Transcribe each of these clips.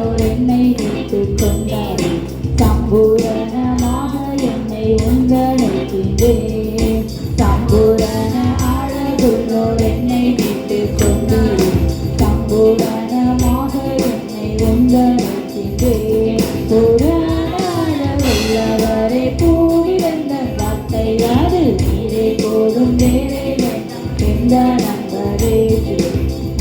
கொண்டோர் என்னை மீட்டுக் கொண்டாரே. சம்பூரணமாக என்னை உங்களுக்கின்றேன். சம்பூரண அழகுள்ளோர் என்னை மீட்டுக் கொண்டீரே. சம்பூரணமாக என்னை உங்களுக்கின்றேன். பூரண அழகுள்ளவரே பூவிழந்த வார்த்தை அது நீரே போதும் வேறே வேண்டாம் எந்த நண்பரே.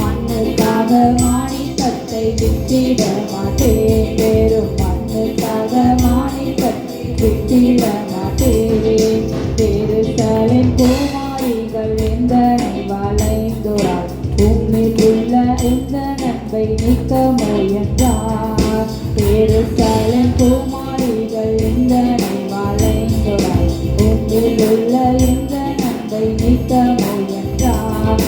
மண்ணுக்காக மாணிக்கத்தை விட்டிட மாட்டேன். வெறும் மண்ணுக்காக மாணிக்கத்தை விட்டிட மாட்டேன். எருசலேம் குமாரிகள் எந்தனை வளைந்தோரால் உம்மில் உள்ள எந்த நன்மை நீக்க முயன்றார். எருசலேம் குமாரிகள் எந்தனை வளைந்தோரால் உம்மில் உள்ள எந்த நன்மை நீக்க முயன்றார்.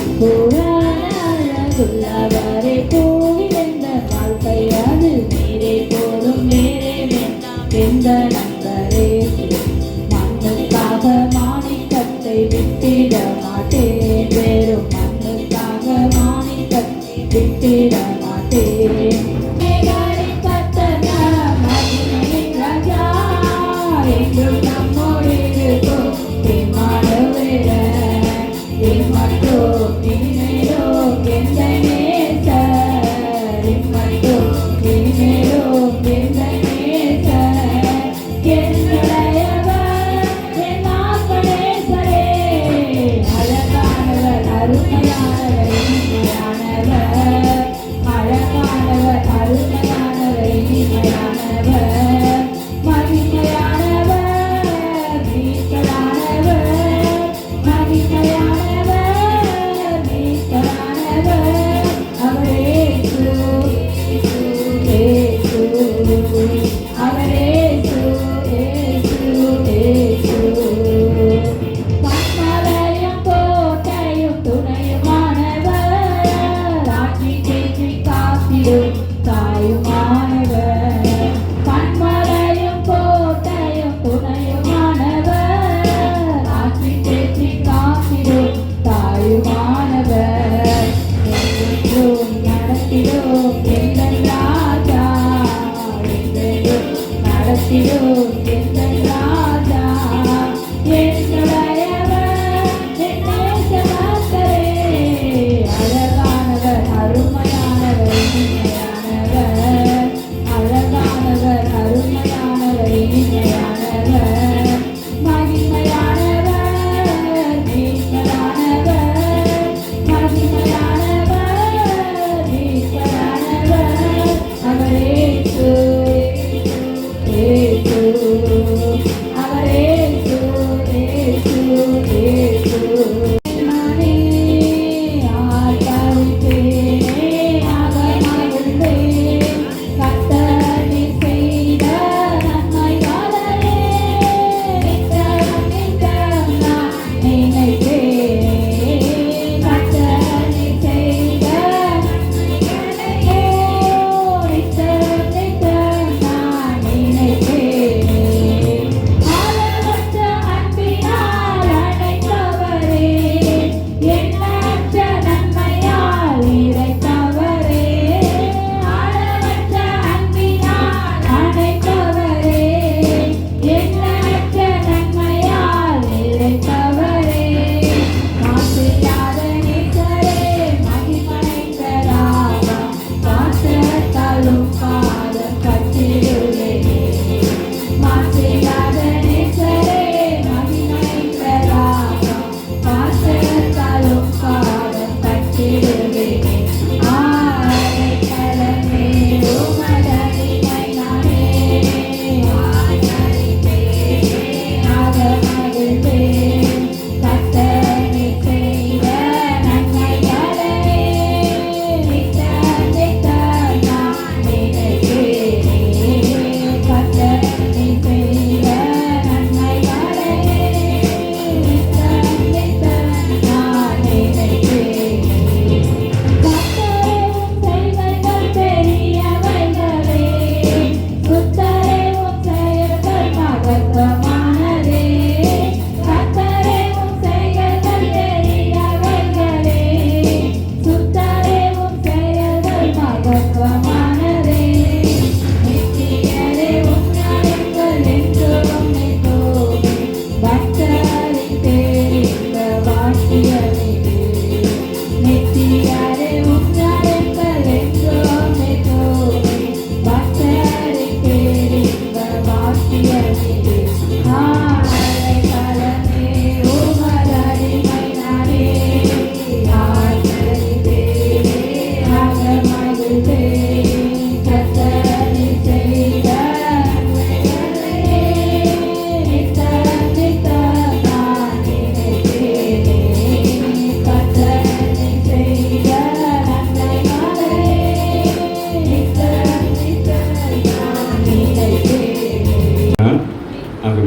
உள்ளவரே பூவிழந்த வாழ்க்கை அது நீரே போதும் வேறே வேண்டாம் எந்த நண்பரே. மண்ணுக்காக மாணிக்கத்தை விட்டிட மாட்டேன். வெறும் மண்ணுக்காக மாணிக்கத்தை விட்டிட மாட்டேன்.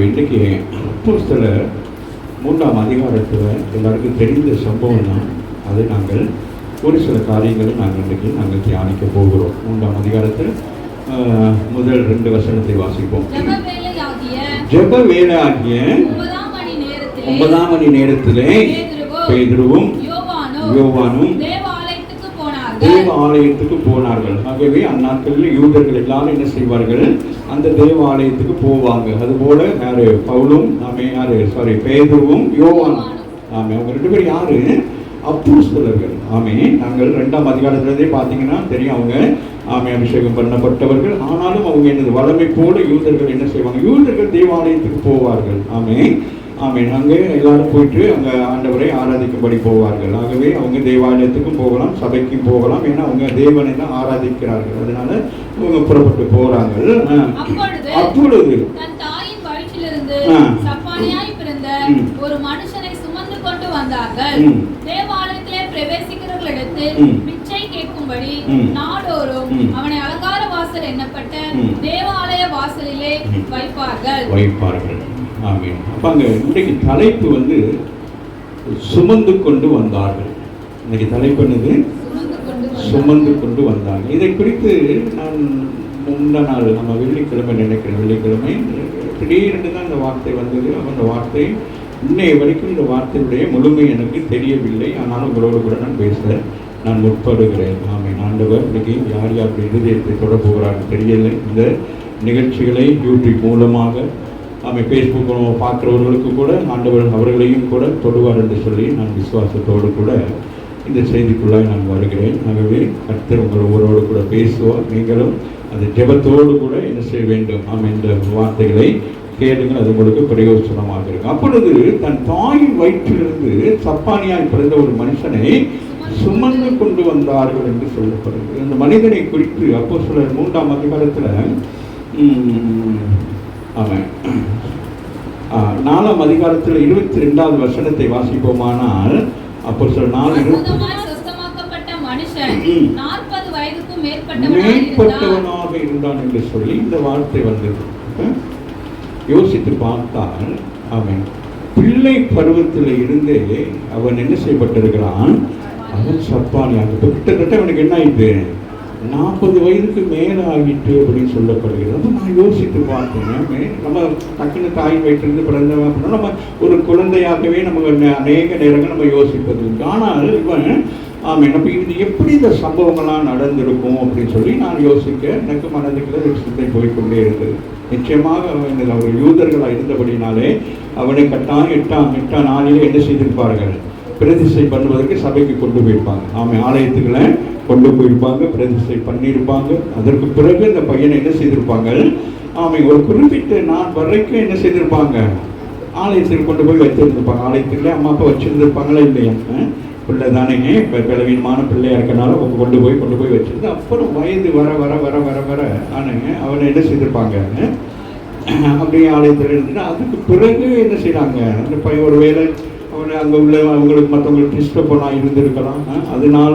இன்றைக்கி அப்போஸ்தலர் 3ஆம் அதிகாரத்தில் எல்லாருக்கும் தெரிந்த சம்பவம் தான். அதை நாங்கள் ஒரு சில காரியங்களை நாங்கள் தியானிக்க போகிறோம். 3ஆம் அதிகாரத்தில் முதல் 2 வசனத்தை வாசிப்போம். ஜெப வேளையாகிய 9ஆம் மணி நேரத்திலே பேதுருவும் யோவானும் தேவ ஆலயத்துக்கு போனார்கள். ஆகவே அந்நாட்களில் யூதர்கள் எல்லாரும் என்ன செய்வார்கள்? அந்த தேவ ஆலயத்துக்கு போவாங்க. அதுபோல யாரு? பவுலும் பேதுருவும் யோவானும். ஆமே, அவங்க 2 பேரும் யாரு? அப்போஸ்தலர்கள். ஆமே, நாங்கள் 2ஆம் அதிகாரத்திலே பார்த்தீங்கன்னா தெரியும், அவங்க அபிஷேகம் பண்ணப்பட்டவர்கள். ஆனாலும் அவங்க என்னது வளமை போல யூதர்கள் என்ன செய்வாங்க? யூதர்கள் தேவாலயத்துக்கு போவார்கள். ஆமே ஆமே, அங்கே எல்லாரும் போயிட்டு அங்கே ஆண்டவரை ஆராதிக்கும்படி போவார்கள். ஆகவே அவங்க தேவாலயத்துக்கும் போகலாம், சபைக்கும் போகலாம். ஏன்னா அவங்க தேவனை தான் ஆராதிக்கிறார்கள். அதனால அவங்க புறப்பட்டு போறாங்க. அப்பொழுது ஒரு மனுஷனை சுமந்து கொண்டு வந்தார்கள். தேவாலயத்திலே பிரவேசிக்கிறவர்களிடத்தில் பிச்சை கேட்கும்படி நாடோறும் அவனை அலங்கார வாசல் எண்ணப்பட்ட தேவாலய வாசலிலே வைப்பார்கள். ஆமென். அப்ப அங்க இன்றைக்கு தலைப்பு வந்து சுமந்து கொண்டு வந்தார்கள். இன்னைக்கு தலைப்பு என்னது? சுமந்து கொண்டு வந்தார்கள். இதை குறித்து நான் முந்த நாள் நம்ம வெள்ளிக்கிழமை நினைக்கிறேன், வெள்ளிக்கிழமை திடீரென்று தான் இந்த வார்த்தை வந்தது. அந்த வார்த்தை இன்னைய வரைக்கும் இந்த வார்த்தையுடைய முழுமை எனக்கு தெரியவில்லை. ஆனாலும் உங்களோடு கூட நான் முற்படுகிறேன். ஆமென். ஆண்டவர் இன்னைக்கு யார் யார் இருதயத்தை தொட போகிறார்கள் தெரியலை. இந்த நிகழ்ச்சிகளை யூடியூப் மூலமாக ஃபேஸ்புக் பார்க்குறவர்களுக்கு கூட ஆண்டவர் அவர்களையும் கூட தொடுவார் என்று சொல்லி நான் விசுவாசத்தோடு கூட இந்த செய்திக்குள்ளாய் நான் வருகிறேன். ஆகவே கர்த்தர் உங்கள் ஒவ்வொருவரோடு கூட பேசுவார். நீங்களும் அந்த ஜெபத்தோடு கூட என்ன செய்ய வேண்டும்? இந்த வார்த்தைகளை கேளுங்கள், அது உங்களுக்கு பிரயோஜனமாக இருக்கும். அப்பொழுது தன் தாயின் வயிற்றிலிருந்து சப்பானியாய் பிறந்த ஒரு மனுஷனை சுமந்து கொண்டு வந்தார்கள் என்று சொல்லப்படுகிறது. அந்த மனிதனை குறித்து அப்போஸ்தலர் 3ஆம் அதிகாரத்தில் 4ஆம் அதிகாரத்தில் 22வது வசனத்தை வாசிப்போமானால், அப்போஸ்தலர் 4 மேற்பட்டவனாக இருந்தான் என்று சொல்லி இந்த வார்த்தை வந்தது. யோசித்து பார்த்தால் அவன் பிள்ளை பருவத்தில் இருந்தே அவன் என்ன செய்யப்பட்டிருக்கிறான்? அவன் சப்பானியாக. கிட்டத்தட்ட அவனுக்கு என்ன ஆயிட்டு? 40 வயதுக்கு மேலே ஆகிட்டு அப்படின்னு சொல்லப்படுகிறது. அப்போ நான் யோசித்து பார்த்தேன், நம்ம டக்குன்னு தாய் வயிற்றிலிருந்து பிறந்தவன் அப்படின்னா நம்ம ஒரு குழந்தையாகவே நம்ம அநேக நேரங்கள் நம்ம யோசிப்பது. ஆனால் இவன் அப்போ இது எப்படி இந்த சம்பவங்கள்லாம் நடந்திருக்கும் அப்படின்னு சொல்லி நான் யோசிக்க எனக்கு மனதுக்குள்ள ஒரு சிந்தை போய்கொண்டே இருந்தது. நிச்சயமாக அவன் அவர் யூதர்களாக இருந்தபடினாலே அவனை கட்டாயம் 8ஆம் நாளிலே என்ன செய்திருப்பார்கள்? பிரதிஷ்டை பண்ணுவதற்கு சபைக்கு கொண்டு போயிருப்பாங்க. ஆலயத்துக்களை கொண்டு போயிருப்பாங்க, பிரதிஷ்டை பண்ணியிருப்பாங்க. அதற்கு பிறகு இந்த பையனை என்ன செய்திருப்பாங்க? ஒரு குறிப்பிட்ட நாள் வரைக்கும் என்ன செய்திருப்பாங்க? ஆலயத்தில் கொண்டு போய் வச்சிருந்திருப்பாங்க. ஆலயத்துக்குள்ளே அம்மா அப்பா வச்சிருந்திருப்பாங்களா இல்லையா? பிள்ளை தானே, பலவீனமான பிள்ளையா இருக்கனால அவங்க கொண்டு போய் வச்சிருந்து அப்புறம் வயது வர வர வர வர வர ஆனுங்க அவனை என்ன செய்திருப்பாங்க? அப்படியே ஆலயத்தில் இருந்துட்டு அதுக்கு பிறகு என்ன செய்கிறாங்க? அந்த பையன் ஒரு வேலை அவனை அங்கே உள்ள அவங்களுக்கு மற்றவங்களுக்கு டிஸ்டர்பனாக இருந்திருக்கலாம். அதனால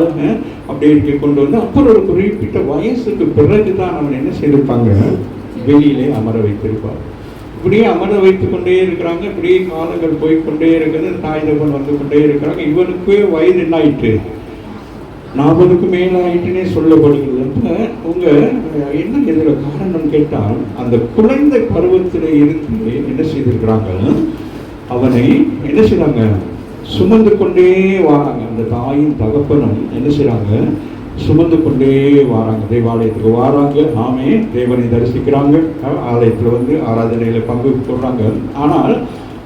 அப்படியே இருக்க கொண்டு வந்து அப்புறம் ஒரு குறிப்பிட்ட வயசுக்கு பிறகு தான் அவன் என்ன செய்திருப்பாங்க? வெளியிலே அமர வைத்திருப்பார். இப்படியே அமர வைத்து கொண்டே இருக்கிறாங்க. இப்படியே காலங்கள் போய்கொண்டே இருக்குது. தாய் தகவல் வந்து கொண்டே இருக்கிறாங்க. இவனுக்கு வயது என்ன ஆயிட்டு? 40க்கு மேலே ஆயிட்டுன்னே சொல்லப்படுகிறது. அப்போ உங்க என்ன இதில் காரணம் கேட்டால், அந்த குழந்தை பருவத்தில் இருந்து என்ன செய்திருக்கிறாங்க? அவனை என்ன செய்றாங்க? சுமந்து கொண்டே வராங்க. அந்த தாயும் தகப்பனும் என்ன செய்றாங்க? சுமந்து கொண்டே வராங்க. தேவாலயத்துக்கு வராங்க. தேவனை தரிசிக்கிறாங்க. ஆலயத்தில் வந்து ஆராதனையில் பங்கு கொள்றாங்க. ஆனால்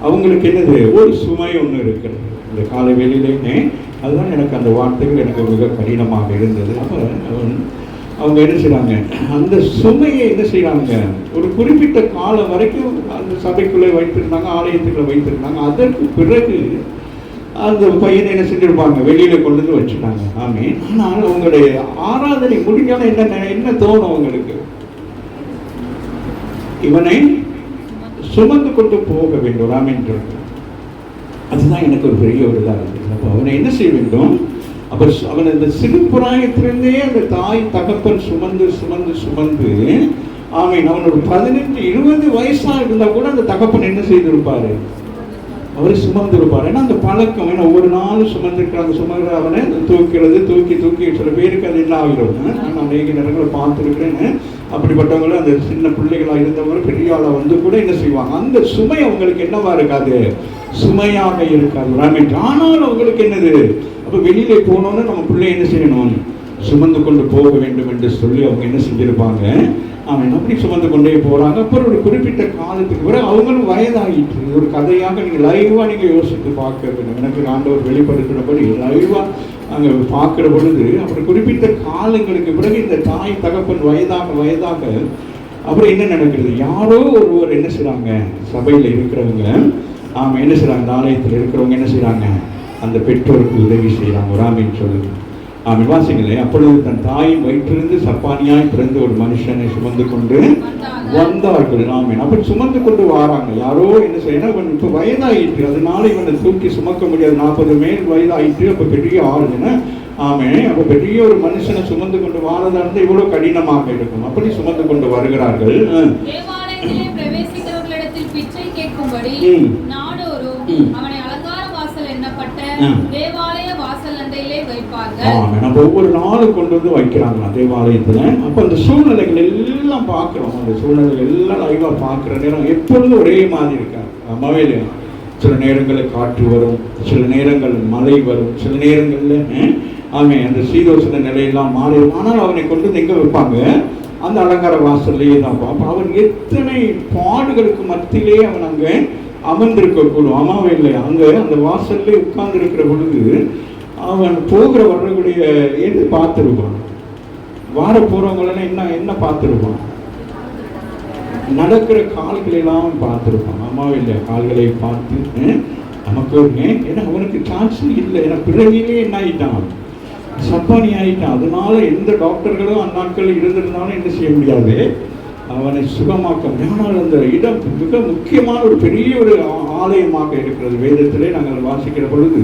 அவங்களுக்கு என்னது? ஒரு சுமை ஒன்று இருக்கிறது. இந்த காலை வேளையிலே அதுதான் எனக்கு அந்த வார்த்தைகள் எனக்கு மிக கடினமாக இருந்தது. அப்போ அவங்க என்ன செய்கிறாங்க? அந்த சுமையை என்ன செய்கிறாங்க? ஒரு குறிப்பிட்ட காலம் வரைக்கும் அந்த சபைக்குள்ளே வைத்திருந்தாங்க, ஆலயத்துக்குள்ளே வைத்திருந்தாங்க. அதற்கு பிறகு அந்த பையனை என்ன செஞ்சிருப்பாங்க? வெளியில கொண்டு வந்து வச்சுட்டாங்க. ஆனால் அவங்களுடைய ஆராதனை முடிஞ்சாலும் என்ன தோணும் அவங்களுக்கு? இவனை சுமந்து கொண்டு போக வேண்டும். அதுதான் எனக்கு ஒரு பெரிய ஒரு இதாக இருந்தது. அப்போ அவனை என்ன செய்ய வேண்டும்? அவன் அந்த சிறு பிராயத்திலிருந்தே அந்த தாய் தகப்பன் சுமந்து சுமந்து சுமந்து ஆமீன். அவன் ஒரு 15-20 வயசா இருந்தா கூட அந்த தகப்பன் என்ன செய்திருப்பாரு? அவரை சுமந்து இருப்பார். ஏன்னா அந்த பழக்கம், ஏன்னா ஒவ்வொரு நாளும் சுமந்துருக்கிறாங்க. சுமந்து அவனை தூக்கிறது, தூக்கி சில பேருக்கு அது என்ன ஆகிடும். நான் அநேக நேரங்களை பார்த்துருக்கிறேன்னு. அப்படிப்பட்டவங்களும் அந்த சின்ன பிள்ளைகளாக இருந்தவங்க பெரிய ஆளா வந்து கூட என்ன செய்வாங்க, அந்த சுமை அவங்களுக்கு என்னவா இருக்காது, சுமையாக இருக்காது. ஆனால் அவங்களுக்கு என்னது, அப்போ வெளியில போனோன்னு நம்ம பிள்ளை என்ன செய்யணும், சுமந்து கொண்டு போக வேண்டும் என்று சொல்லி அவங்க என்ன செஞ்சிருப்பாங்க. அவன் அப்படி சுமந்து கொண்டே போறாங்க. அப்புறம் ஒரு குறிப்பிட்ட காலத்துக்கு பிறகு அவங்களும் வயதாகிட்டு, ஒரு கதையாக நீங்க லைவா நீங்க யோசித்து பார்க்க வேண்டும். எனக்கு ஆண்டவர் வெளிப்படுத்தினபடி லைவா அங்க பார்க்கிற பொழுது, அப்புறம் குறிப்பிட்ட காலங்களுக்கு பிறகு இந்த தாய் தகப்பன் வயதாக அப்புறம் என்ன நடக்கிறது, யாரோ ஒருவர் என்ன செய்றாங்க, சபையில இருக்கிறவங்க என்ன செய்றாங்க, ஆலயத்தில் இருக்கிறவங்க என்ன செய்றாங்க, அந்த பெற்றோருக்கு உதவி செய்யறாங்க. ஒரு ஆமீன் சொல்லுங்க. வாசிங்களே. அப்பொழுது தன் தாயின் வயிற்றிலிருந்து சப்பானியாய் பிறந்த ஒரு மனுஷனை சுமந்து கொண்டு வந்தார்கள். ஆமீன். அப்படி சுமந்து கொண்டு வராங்க. யாரோ என்ன செய்யணும், இவன் இப்போ வயதாயிற்று, அதனால இவனை தூக்கி சுமக்க முடியாது. 40 மேல் வயதாயிற்று. அப்ப பெரிய ஆளுன்னு ஆமீன். அப்ப பெரிய ஒரு மனுஷனை சுமந்து கொண்டு வாரதா இருந்தா இவ்வளவு கடினமாக இருக்கும். அப்படி சுமந்து கொண்டு வருகிறார்கள். தேவாலயத்திலே பிரவேசிக்கிறவர்களிடத்தில் பிச்சை கேட்கும்படி நாடோறும் அவனை அலங்கார வாசல் எண்ணப்பட்ட தேவாலய வாசல் அண்டையிலே வைப்பார்கள். நம்ம ஒவ்வொரு நாளும் கொண்டு வந்து வைக்கிறாங்களா தேவாலயத்துல. அப்ப அந்த சூழ்நிலைகள் எல்லாம் பார்க்கிறோம். அந்த சூழ்நிலைகள் எல்லாம் லைவா பார்க்கிற நேரம் எப்பொழுதும் ஒரே மாதிரி இருக்காது. அம்மாவே இல்லையா, சில நேரங்களில் காற்று வரும், சில நேரங்கள் மழை வரும், சில நேரங்கள்ல அந்த சீதோசன நிலையெல்லாம் மாறி. ஆனால் அவனை கொண்டு வந்து எங்க வைப்பாங்க, அந்த அலங்கார வாசல்லையே தான் பார்ப்போம். அவன் எத்தனை பாடுகளுக்கு மத்தியிலே அவன் அங்க அமர்ந்திருக்க கூடும். அம்மாவே இல்லையா, அங்க அந்த வாசல்ல உட்கார்ந்து இருக்கிற பொழுது அவன் போகிற வரக்கூடிய எது பார்த்துருப்பான், வார போறவங்களெல்லாம் என்ன பார்த்துருப்பான், நடக்கிற கால்களெல்லாம் பார்த்துருப்பான். அம்மாவே இல்லையா, கால்களை பார்த்து நமக்கு ஏன்னா அவனுக்கு சான்ஸ் இல்லை. ஏன்னா பிறவிலே என்ன ஆயிட்டான், சப்பானி ஆயிட்டான். அதனால எந்த டாக்டர்களும் அந்நாட்கள் இருந்திருந்தாலும் என்ன செய்ய முடியாது, அவனை சுகமாக்க முடியும். ஆனால் அந்த இடம் மிக முக்கியமான ஒரு பெரிய ஒரு ஆலயமாக இருக்கிறது. வேதத்திலே நாங்கள் வாசிக்கிற பொழுது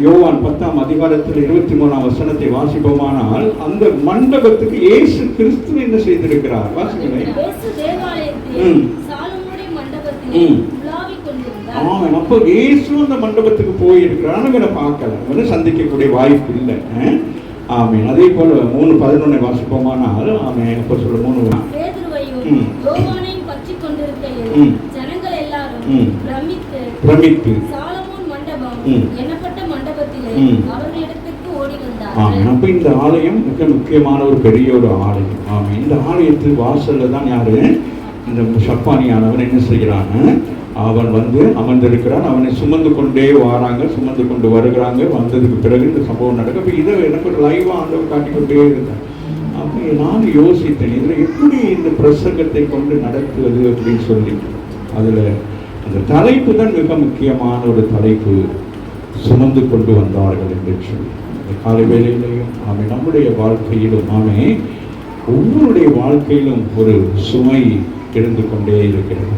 யோவான் 10ஆம் அதிகாரத்தில் 23ஆம் வசனத்தை வாசிப்போமானால், அந்த மண்டபத்துக்கு இயேசு கிறிஸ்து என்ன செய்திருக்கிறார் வாசிக்கிறேன். அப்போ இயேசு அந்த மண்டபத்துக்கு போயிருக்கிறார். இவனை பார்க்கல, இவனை சந்திக்கக்கூடிய வாய்ப்பு இல்லை. ஆமீன். அதே போல 3:11 வாசிப்போமானால் அப்போ சொல்ல 3 பிரமித்து அப்ப இந்த ஆலயம் மிக முக்கியமான ஒரு பெரிய ஒரு ஆலயம். ஆமீன். இந்த ஆலயத்து வாசல்ல தான் யாரு, இந்த சப்பானியானவன் என்ன செய்கிறான், அவன் வந்து அமர்ந்திருக்கிறான். அவனை சுமந்து கொண்டே வராங்க, சுமந்து கொண்டு வருகிறாங்க. வந்ததுக்கு பிறகு இந்த சம்பவம் நடக்கும். அப்போ இதை எனக்கு ஒரு லைவா ஆண்டவர் காட்டிக்கொண்டே இருந்தேன். அப்போ நான் யோசித்தேன், இதில் எப்படி இந்த பிரசங்கத்தை கொண்டு நடத்துவது அப்படின்னு சொல்லி. அதில் அந்த தலைப்பு தான் மிக முக்கியமான ஒரு தலைப்பு, சுமந்து கொண்டு வந்தார்கள் என்று சொல்லி. இந்த காலை வேளையிலையும் நம்முடைய வாழ்க்கையிலும் ஒவ்வொருடைய வாழ்க்கையிலும் ஒரு சுமை இருந்து கொண்டே இருக்கிறது.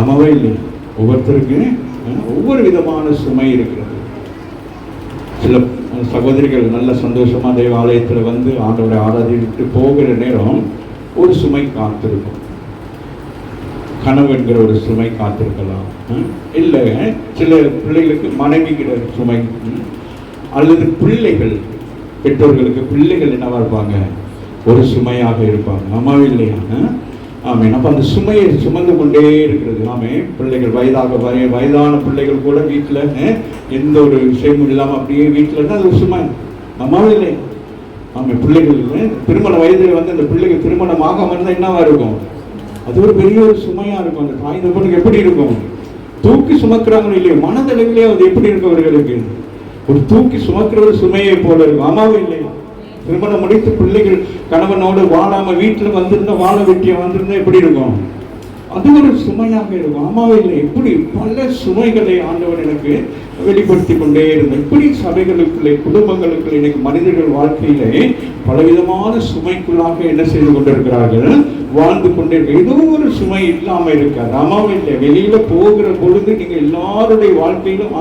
அம்மாவே இல்லை, ஒவ்வொருத்தருக்கு ஒவ்வொரு விதமான சுமை இருக்கிறது. சில சகோதரிகள் நல்ல சந்தோஷமா தேவாலயத்தில் வந்து ஆண்டவரை ஆராதித்து போகிற நேரம் ஒரு சுமை காத்திருக்கும். கனவுங்கிற ஒரு சுமை காத்திருக்கலாம். இல்லை சில பிள்ளைகளுக்கு மனைவிக்கிற சுமை, அல்லது பிள்ளைகள், பெற்றோர்களுக்கு பிள்ளைகள் என்னவா இருப்பாங்க, ஒரு சுமையாக இருப்பாங்க. அம்மாவே இல்லையா. ஆமீன். அப்போ அந்த சுமையை சுமந்து கொண்டே இருக்கிறது. பிள்ளைகள் வயதான பிள்ளைகள் கூட வீட்டில் எந்த ஒரு விஷயமும் இல்லாமல் அப்படியே வீட்டில் இருந்தால் அது ஒரு சுமை. அம்மாவே இல்லை. பிள்ளைகள் திருமண வயதில் வந்து அந்த பிள்ளைகள் திருமணமாக இருந்தால் என்னவா இருக்கும், அது ஒரு பெரிய ஒரு சுமையா இருக்கும். அந்த தாய் தகப்பனுக்கு எப்படி இருக்கும், தூக்கி சுமக்கிறாங்களோ இல்லையோ மனதளவிலே அது எப்படி இருக்கும், அவர்களுக்கு ஒரு தூக்கி சுமக்கிற ஒரு சுமையை போல இருக்கும். அம்மாவே இல்லை. திருமணம் முடித்து பிள்ளைகள் கணவனோடு வாழாம வீட்டில் வந்திருந்தா, வாழ வெட்டிய வந்திருந்தா எப்படி இருக்கும், அது ஒரு சுமையாக இருக்கும். அம்மாவே இல்லை. இப்படி பல சுமைகளை ஆண்டவர் எனக்கு வெளிப்படுத்தி கொண்டே இருந்தேன். இப்படி சபைகளுக்குள்ளே, குடும்பங்களுக்குள்ளே, இன்னைக்கு மனிதர்கள் வாழ்க்கையிலே பலவிதமான சுமைக்குள்ளாக என்ன செய்து கொண்டிருக்கிறார்கள், வாழ்ந்து கொண்டிருக்க. ஏதோ ஒரு சுமை இல்லாம இருக்காது. அம்மாவே இல்லை. வெளியில போகிற பொழுது நீங்க எல்லாருடைய வாழ்க்கையிலும்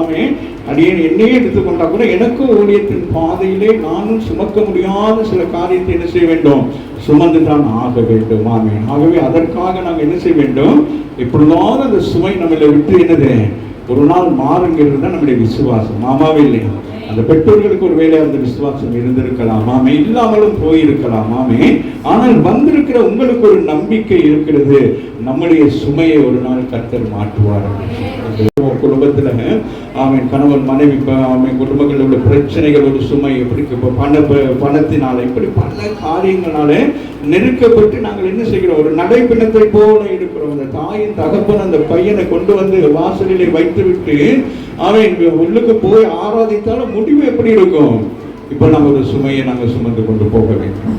அடியே என்னையே எடுத்துக்கொண்டா கூட எனக்கும் ஊழியத்தின் பாதையிலே நானும் சுமக்க முடியாத சில காரியத்தை என்ன செய்ய வேண்டும், சுமந்து தான் ஆக வேண்டும். ஆமென். ஆகவே அதற்காக நாங்கள் என்ன செய்ய வேண்டும், எப்பொழுதாவது அந்த சுமை நம்மளை விட்டு என்னது ஒரு நாள் மாறுங்கிறது தான் நம்முடைய விசுவாசம். ஆமாவே இல்லை? அந்த பெற்றோர்களுக்கு ஒரு வேலை அந்த விசுவாசம் இருந்திருக்கலாம், ஆமே, இல்லாமலும் போயிருக்கலாம், ஆமே. ஆனால் வந்திருக்கிற உங்களுக்கு ஒரு நம்பிக்கை இருக்கிறது, நம்முடைய சுமையை ஒரு நாள் கர்த்தர் மாற்றுவார். குடும்பத்துல ஆமென், கணவன் மனைவி ஆமென், குடும்பங்களில் உள்ள பிரச்சனைகள், ஒரு சுமை எப்படி பணத்தினால இப்படி பல காரியங்களால நெருக்கப்பட்டு நாங்கள் என்ன செய்கிறோம், ஒரு நடைப்பிணத்தை போல இருக்கிறோம். அந்த தாயின் தகப்பன் அந்த பையனை கொண்டு வந்து வாசலிலே வைத்து விட்டு அவன் உள்ளுக்கு போய் ஆராதித்தாலும் முடிவு எப்படி இருக்கும், இப்ப நம்ம ஒரு சுமையை நாங்கள் சுமந்து கொண்டு போக வேண்டும்.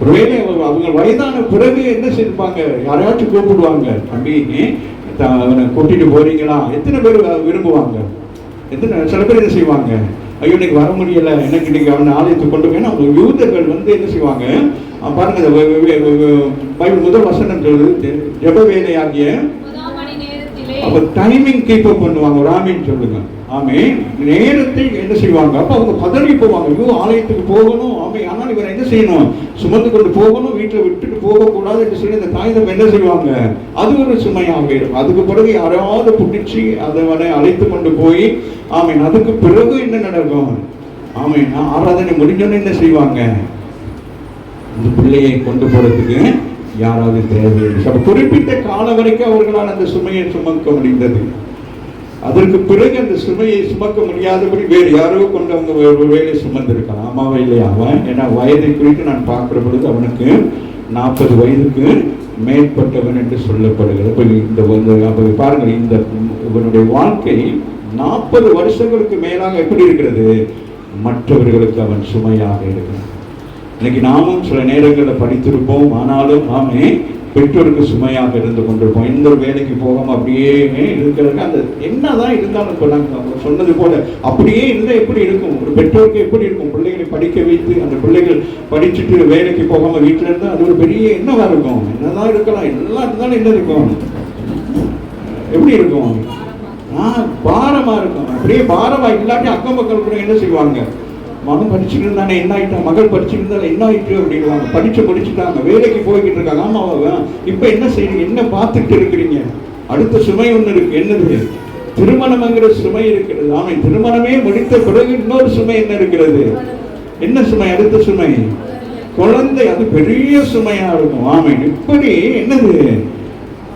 ஒருவேளை அவங்க வயதான பிறகு என்ன செய்வாங்க, யாரையாச்சும் கூப்பிடுவாங்க, தம்பி அவனை கூட்டிட்டு போறீங்களா, எத்தனை பேர் விரும்புவாங்க, சில பேர் என்ன செய்வாங்க, ஐயோ இன்னைக்கு வர முடியல, எனக்கு இன்னைக்கு அவனை ஆலயத்துக்கு கொண்டு போய். அவங்க யூதர்கள் என்ன செய்வாங்க பாருங்க, பைபிள் முதல் வசனம் சொல்லுது, ஜெப வேலையாகிய அப்ப டைமிங் கீப் அப் பண்ணுவாங்க. ஒரு ஆமீன் சொல்லுங்க. ஆமே, நேரத்தை என்ன செய்வாங்க, அப்ப அவங்க பதறி போவாங்க, ஐயோ ஆலயத்துக்கு போகணும், ஆமே, ஆனால் இவரை என்ன செய்யணும், சுமந்து கொண்டு போகணும், வீட்டில் விட்டுட்டு போகக்கூடாது என்று சொல்லி இந்த தாய்தம் என்ன செய்வாங்க, அது ஒரு சுமையாக இருக்கும். அதுக்கு பிறகு யாராவது பிடிச்சி அதை அழைத்து கொண்டு போய் ஆமீன், அதுக்கு பிறகு என்ன நடக்கும், ஆமீன், ஆராதனை முடிஞ்சோன்னு என்ன செய்வாங்க, இந்த பிள்ளையை கொண்டு போறதுக்கு யாராவது தேவையில்லை. குறிப்பிட்ட காலம் வரைக்கும் அவர்களால் அந்த சுமையை சுமக்க முடிந்தது. அதற்கு பிறகு அந்த சுமையை சுமக்க முடியாதபடி வேறு யாரோ கொண்டு அவங்க ஒரு வேலை சுமந்திருக்கான். ஆமாவா இல்லையா? அவன் ஏன்னா வயதை குறித்து நான் பார்க்கிற பொழுது அவனுக்கு 40 வயதுக்கு மேற்பட்டவன் என்று சொல்லப்படுகிறது. இந்த பாருங்கள், இந்த இவனுடைய வாழ்க்கை 40 வருஷங்களுக்கு மேலாக எப்படி இருக்கிறது, மற்றவர்களுக்கு அவன் சுமையாக இருக்கிறான். இன்னைக்கு நாமும் சில நேரங்களில் படித்திருப்போம், ஆனாலும் நாமே பெற்றோருக்கு சுமையாக இருந்து கொண்டிருப்போம். எந்த ஒரு வேலைக்கு போகாம அப்படியே இருக்கிறது. அந்த என்னதான் இருந்தாலும் இப்போ நாங்கள் சொன்னது போல அப்படியே இருந்தால் எப்படி இருக்கும், ஒரு பெற்றோருக்கு எப்படி இருக்கும், பிள்ளைகளை படிக்க வைத்து அந்த பிள்ளைகள் படிச்சுட்டு வேலைக்கு போகாம வீட்டில் இருந்தால் அது ஒரு பெரிய என்னவா இருக்கும், என்னதான் இருக்கலாம், எல்லாம் இருந்தாலும் என்ன இருக்கும், எப்படி இருக்கும், பாரமா இருக்கும். அப்படியே பாரமா இல்லாட்டி அக்கம் பக்கம் கூட என்ன செய்வாங்க, மகன் படிச்சுட்டு இருந்தானே என்ன ஆயிட்டான், மகள் படிச்சுட்டு இருந்தாலும் என்ன ஆயிட்டு அப்படின்வாங்க. படிச்சுட்டாங்க, வேலைக்கு போய்கிட்டு இருக்காங்க. ஆமாவா, இப்ப என்ன செய்யுங்க, என்ன பார்த்துட்டு இருக்கிறீங்க, அடுத்த சுமை ஒண்ணு இருக்கு, என்னது, திருமணம்ங்கிற சுமை இருக்கிறது. ஆமா, திருமணமே முடித்த பிறகு இன்னொரு சுமை என்ன இருக்கிறது, என்ன சுமை, அடுத்த சுமை குழந்தை, அது பெரிய சுமையா இருக்கும். ஆமா, இப்படி என்னது,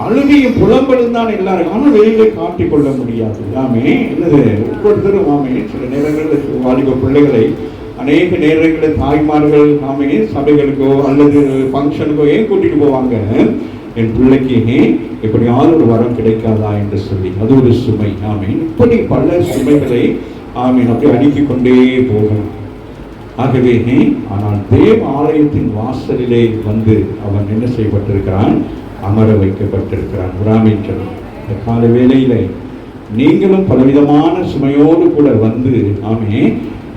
அழுகையும் புலம்பலும் தான் எல்லாரும், ஆனால் வெளியிலே காட்டிக் கொள்ள முடியாது. ஆமே, என்னது, ஒவ்வொருத்தரும் ஆமே சில நேரங்களில் வாலிப பிள்ளைகளை அநேக நேரங்களில் தாய்மார்கள் ஆமே சபைகளுக்கோ அல்லது ஃபங்க்ஷனுக்கோ ஏன் கூட்டிட்டு போவாங்க, என் பிள்ளைக்கு எப்படியாவது ஒரு வரம் கிடைக்காதா என்று சொல்லி, அது ஒரு சுமை. ஆமே, இப்படி பல சுமைகளை ஆமே அப்படி அடுக்கிக் கொண்டே போகணும். ஆகவே ஆனால் தேவ ஆலயத்தின் வாசலிலே வந்து அவன் என்ன செய்யப்பட்டிருக்கிறான், அமர வைக்கப்பட்டிருக்கிறான். ராமேஸ்வரம் இந்த கால வேளையில நீங்களும் பலவிதமான சுமையோடு கூட வந்து ஆமே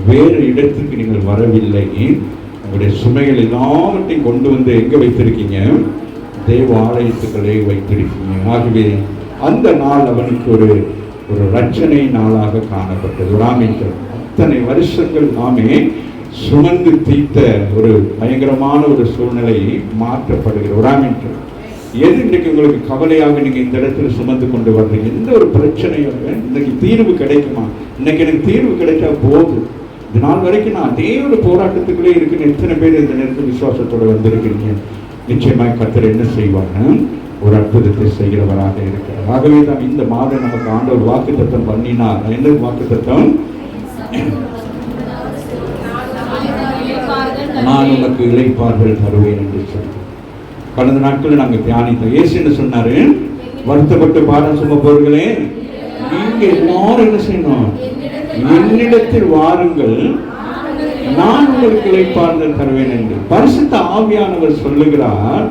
வேறு இடத்துக்கு நீங்கள் வரவில்லை. உங்களுடைய சுமைகள் எல்லாவற்றையும் கொண்டு வந்து எங்க வைத்திருக்கீங்க, தேவ ஆலயத்துக்களே வைத்திருக்கீங்க. ஆகவே அந்த நாள் அவனுக்கு ஒரு ரட்சணை நாளாக காணப்பட்டது. ராமேஸ்வரம் அத்தனை வருஷங்கள் ஆமே சுமந்து தீர்த்த ஒரு பயங்கரமான ஒரு சூழ்நிலை மாற்றப்படுகிற ராமேஸ்வரம். எது இன்றைக்கு உங்களுக்கு கவலையாக நீங்க இந்த இடத்துல சுமந்து கொண்டு வர்றீங்க, எந்த ஒரு பிரச்சனையும் இன்னைக்கு தீர்வு கிடைக்குமா, இன்னைக்கு எனக்கு தீர்வு கிடைச்சா போதும், இந்த நாள் வரைக்கும் நான் அதே ஒரு போராட்டத்துக்குள்ளே இருக்குன்னு எத்தனை பேர் இந்த நேரத்தில் விசுவாசத்தோடு வந்திருக்கீங்க. நிச்சயமாக கர்த்தர் என்ன செய்வாங்க, ஒரு அற்புதத்தை செய்கிறவராக இருக்கிறார். ஆகவே தான் இந்த மாதம் நமக்கு ஆண்டவர் வாக்குத்தத்தம் பண்ணினார். என்ன வாக்குத்தத்தம், நான் உனக்கு இளைப்பாறுதல் தருவேன் என்று சொன்னார். கடந்த நாட்களில் நாங்கள் தியானித்தோம். இயேசு என்ன சொன்னாரு, வருத்தப்பட்டு பாரம் சுமப்பவர்களே நீங்க எல்லாரும் என்ன செய்யணும், என்னிடத்தில் வாருங்கள், நான் உங்களுக்கு இளைப்பாறுதல் தருவேன் என்று. பரிசுத்த ஆவியானவர் சொல்லுகிறார்,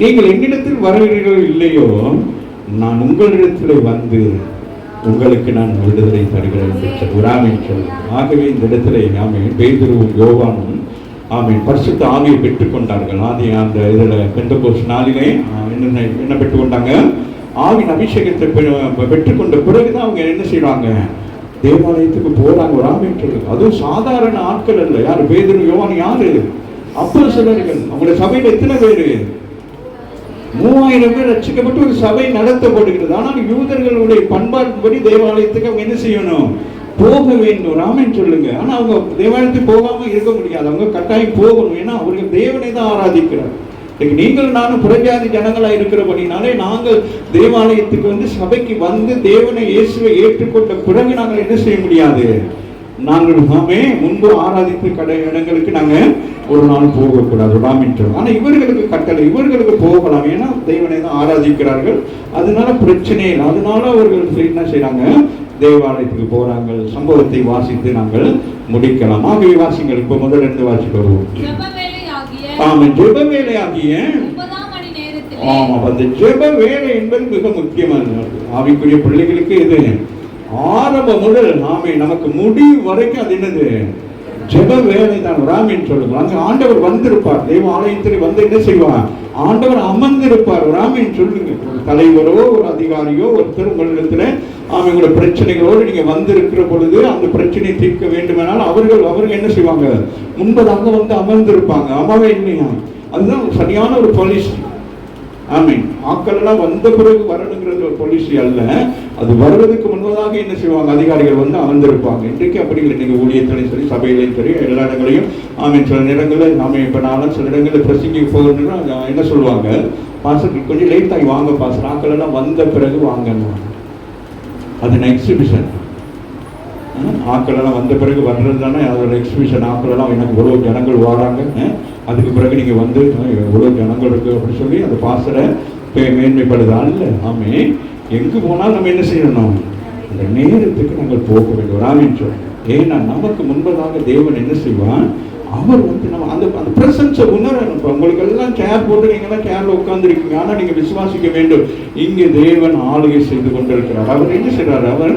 நீங்கள் என்னிடத்தில் வருகிறீர்களோ இல்லையோ, நான் உங்களிடத்தில் வந்து உங்களுக்கு நான் விடுதலை தருகிறேன் என்று சொல்லுகிறார். ஆகவே இந்த இடத்துல ஆமே பேதுருவும் யோவானும் ஆமீன் பரிசுத்த ஆவியை பெற்றுக்கொண்டார்கள். அந்த இதில் பெந்தெகோஸ்து நாளிலே என்ன பெற்றுக்கொண்டாங்க, ஆவின் அபிஷேகத்தை பெற்றுக்கொண்ட பிறகுதான் அவங்க என்ன செய்வாங்க, தேவாலயத்துக்கு போறாங்க. ஒரு ஆமென் சொல்லுங்க. அதுவும் சாதாரண ஆட்கள் அல்ல. யாரு? பேதுரு, யோவான், யாரு? அப்போஸ்தலர்கள். அவங்களுடைய சபையில எத்தனை பேரு? 3000 பேர் ரட்சிக்கப்பட்டு ஒரு சபை நடத்தப்படுகிறது. ஆனால் யூதர்களுடைய பண்பாட்டின்படி தேவாலயத்துக்கு அவங்க என்ன செய்யணும்? போக வேண்டும். ஆமென் சொல்லுங்க. ஆனா அவங்க தேவாலயத்துக்கு போகாம இருக்க முடியாது. அவங்க கட்டாயம் போகணும். ஏன்னா அவர்கள் தேவனை தான் ஆராதிக்கிறார். நீங்கள் நானும் புறஜாதி ஜனங்களா இருக்கிறபடினாலே நாங்கள் தேவாலயத்துக்கு வந்து சபைக்கு வந்து தேவனை இயேசுவை ஏற்றுக்கொண்ட பிறகு நாங்கள் என்ன செய்ய முடியாது? நாங்கள் முன்பு ஆராதித்த இடங்களுக்கு நாங்க ஒரு நாள் போகக்கூடாது. ஆனா இவர்களுக்கு கட்டளை, இவர்களுக்கு போகலாம். ஏன்னா தேவனை தான் ஆராதிக்கிறார்கள். அதனால பிரச்சனை இல்லை. அதனால அவர்கள் என்ன செய்யறாங்க? தேவாலயத்துக்கு போறாங்க. சம்பவத்தை வாசித்து நாங்கள் முடிக்கலாம். ஆகவே வாசிங்கள். இப்ப முதல்ல இருந்து வாசிட்டு வருவோம். ஆமா, ஜெப வேலையாகிய ஆமா, அந்த ஜெப வேலை என்பது மிக முக்கியமானது. ஆவிக்குரிய பிள்ளைகளுக்கு இது ஆரம்பம் முதல் நாமே நமக்கு முடிவு வரைக்கும் அது என்னது? ஜெப வேலை தான். ராமின்னு சொல்லுங்க. அங்க ஆண்டவர் வந்திருப்பார். தெய்வ ஆலயத்தில் வந்து என்ன செய்வார்? ஆண்டவர் அமர்ந்திருப்பார். ராமின்னு சொல்லுங்க. ஒரு தலைவரோ ஒரு அதிகாரியோ ஒருத்தர் உங்களிடத்துல அவங்களோட பிரச்சனைகளோடு நீங்க வந்திருக்கிற பொழுது அந்த பிரச்சனையை தீர்க்க வேண்டுமானால் அவர்கள் என்ன செய்வாங்க? முன்பதாக வந்து அமர்ந்திருப்பாங்க. ஆமாவே இல்லையா? அதுதான் சரியான ஒரு பாலிசி. ஆமீன். ஆட்கள் எல்லாம் வந்த பிறகு வரணுங்கிறது ஒரு பாலிசி அல்ல. அது வருவதற்கு முன்பதாக என்ன செய்வாங்க? அதிகாரிகள் வந்து அமர்ந்திருப்பாங்க. இன்றைக்கு அப்படி இல்லை. நீங்க ஊழியத்திலையும் சரி, சபையிலையும் சரி, எல்லா இடங்களையும் ஆமீன். சில நேரங்களில் நாம இப்ப நானும் சில இடங்களில் பிரசங்கி போகணும்னா என்ன சொல்லுவாங்க? பாஸ்டர் கொஞ்சம் லேட் ஆகி வாங்க பாஸ்டர், ஆட்கள் எல்லாம் வந்த பிறகு வாங்கன்னு. அது எக்ஸிபிஷன். ஆட்கள் எல்லாம் வந்த பிறகு வர்றது தானே அதோட எக்ஸிபிஷன். ஆட்கள் எல்லாம் எனக்கு இவ்வளவு ஜனங்கள் வாராங்க, அதுக்கு பிறகு நீங்க வந்து இவ்வளவு ஜனங்கள் இருக்கு அப்படின்னு சொல்லி அந்த பாஸ்டரை மேன்மைப்படுது அல்ல. ஆமே, எங்கு போனாலும் நம்ம என்ன செய்யணும்? அந்த நேரத்துக்கு நாங்கள் போக வேண்டும். ஆமீன் சொல்றோம். ஏன்னா நமக்கு முன்பதாக தேவன் என்ன செய்வான்? அவர் வந்து நம்ம அந்த பிரசன்ஸை உணரணும். உங்களுக்கு எல்லாம் சேர் போட்டு நீங்க எல்லாம் சேர்ல உட்கார்ந்துருக்கீங்க. ஆனா நீங்க விசுவாசிக்க வேண்டும், இங்கே தேவன் ஆளுகை செய்து கொண்டிருக்கிறார். அவர் என்ன செய்யறாரு? அவர்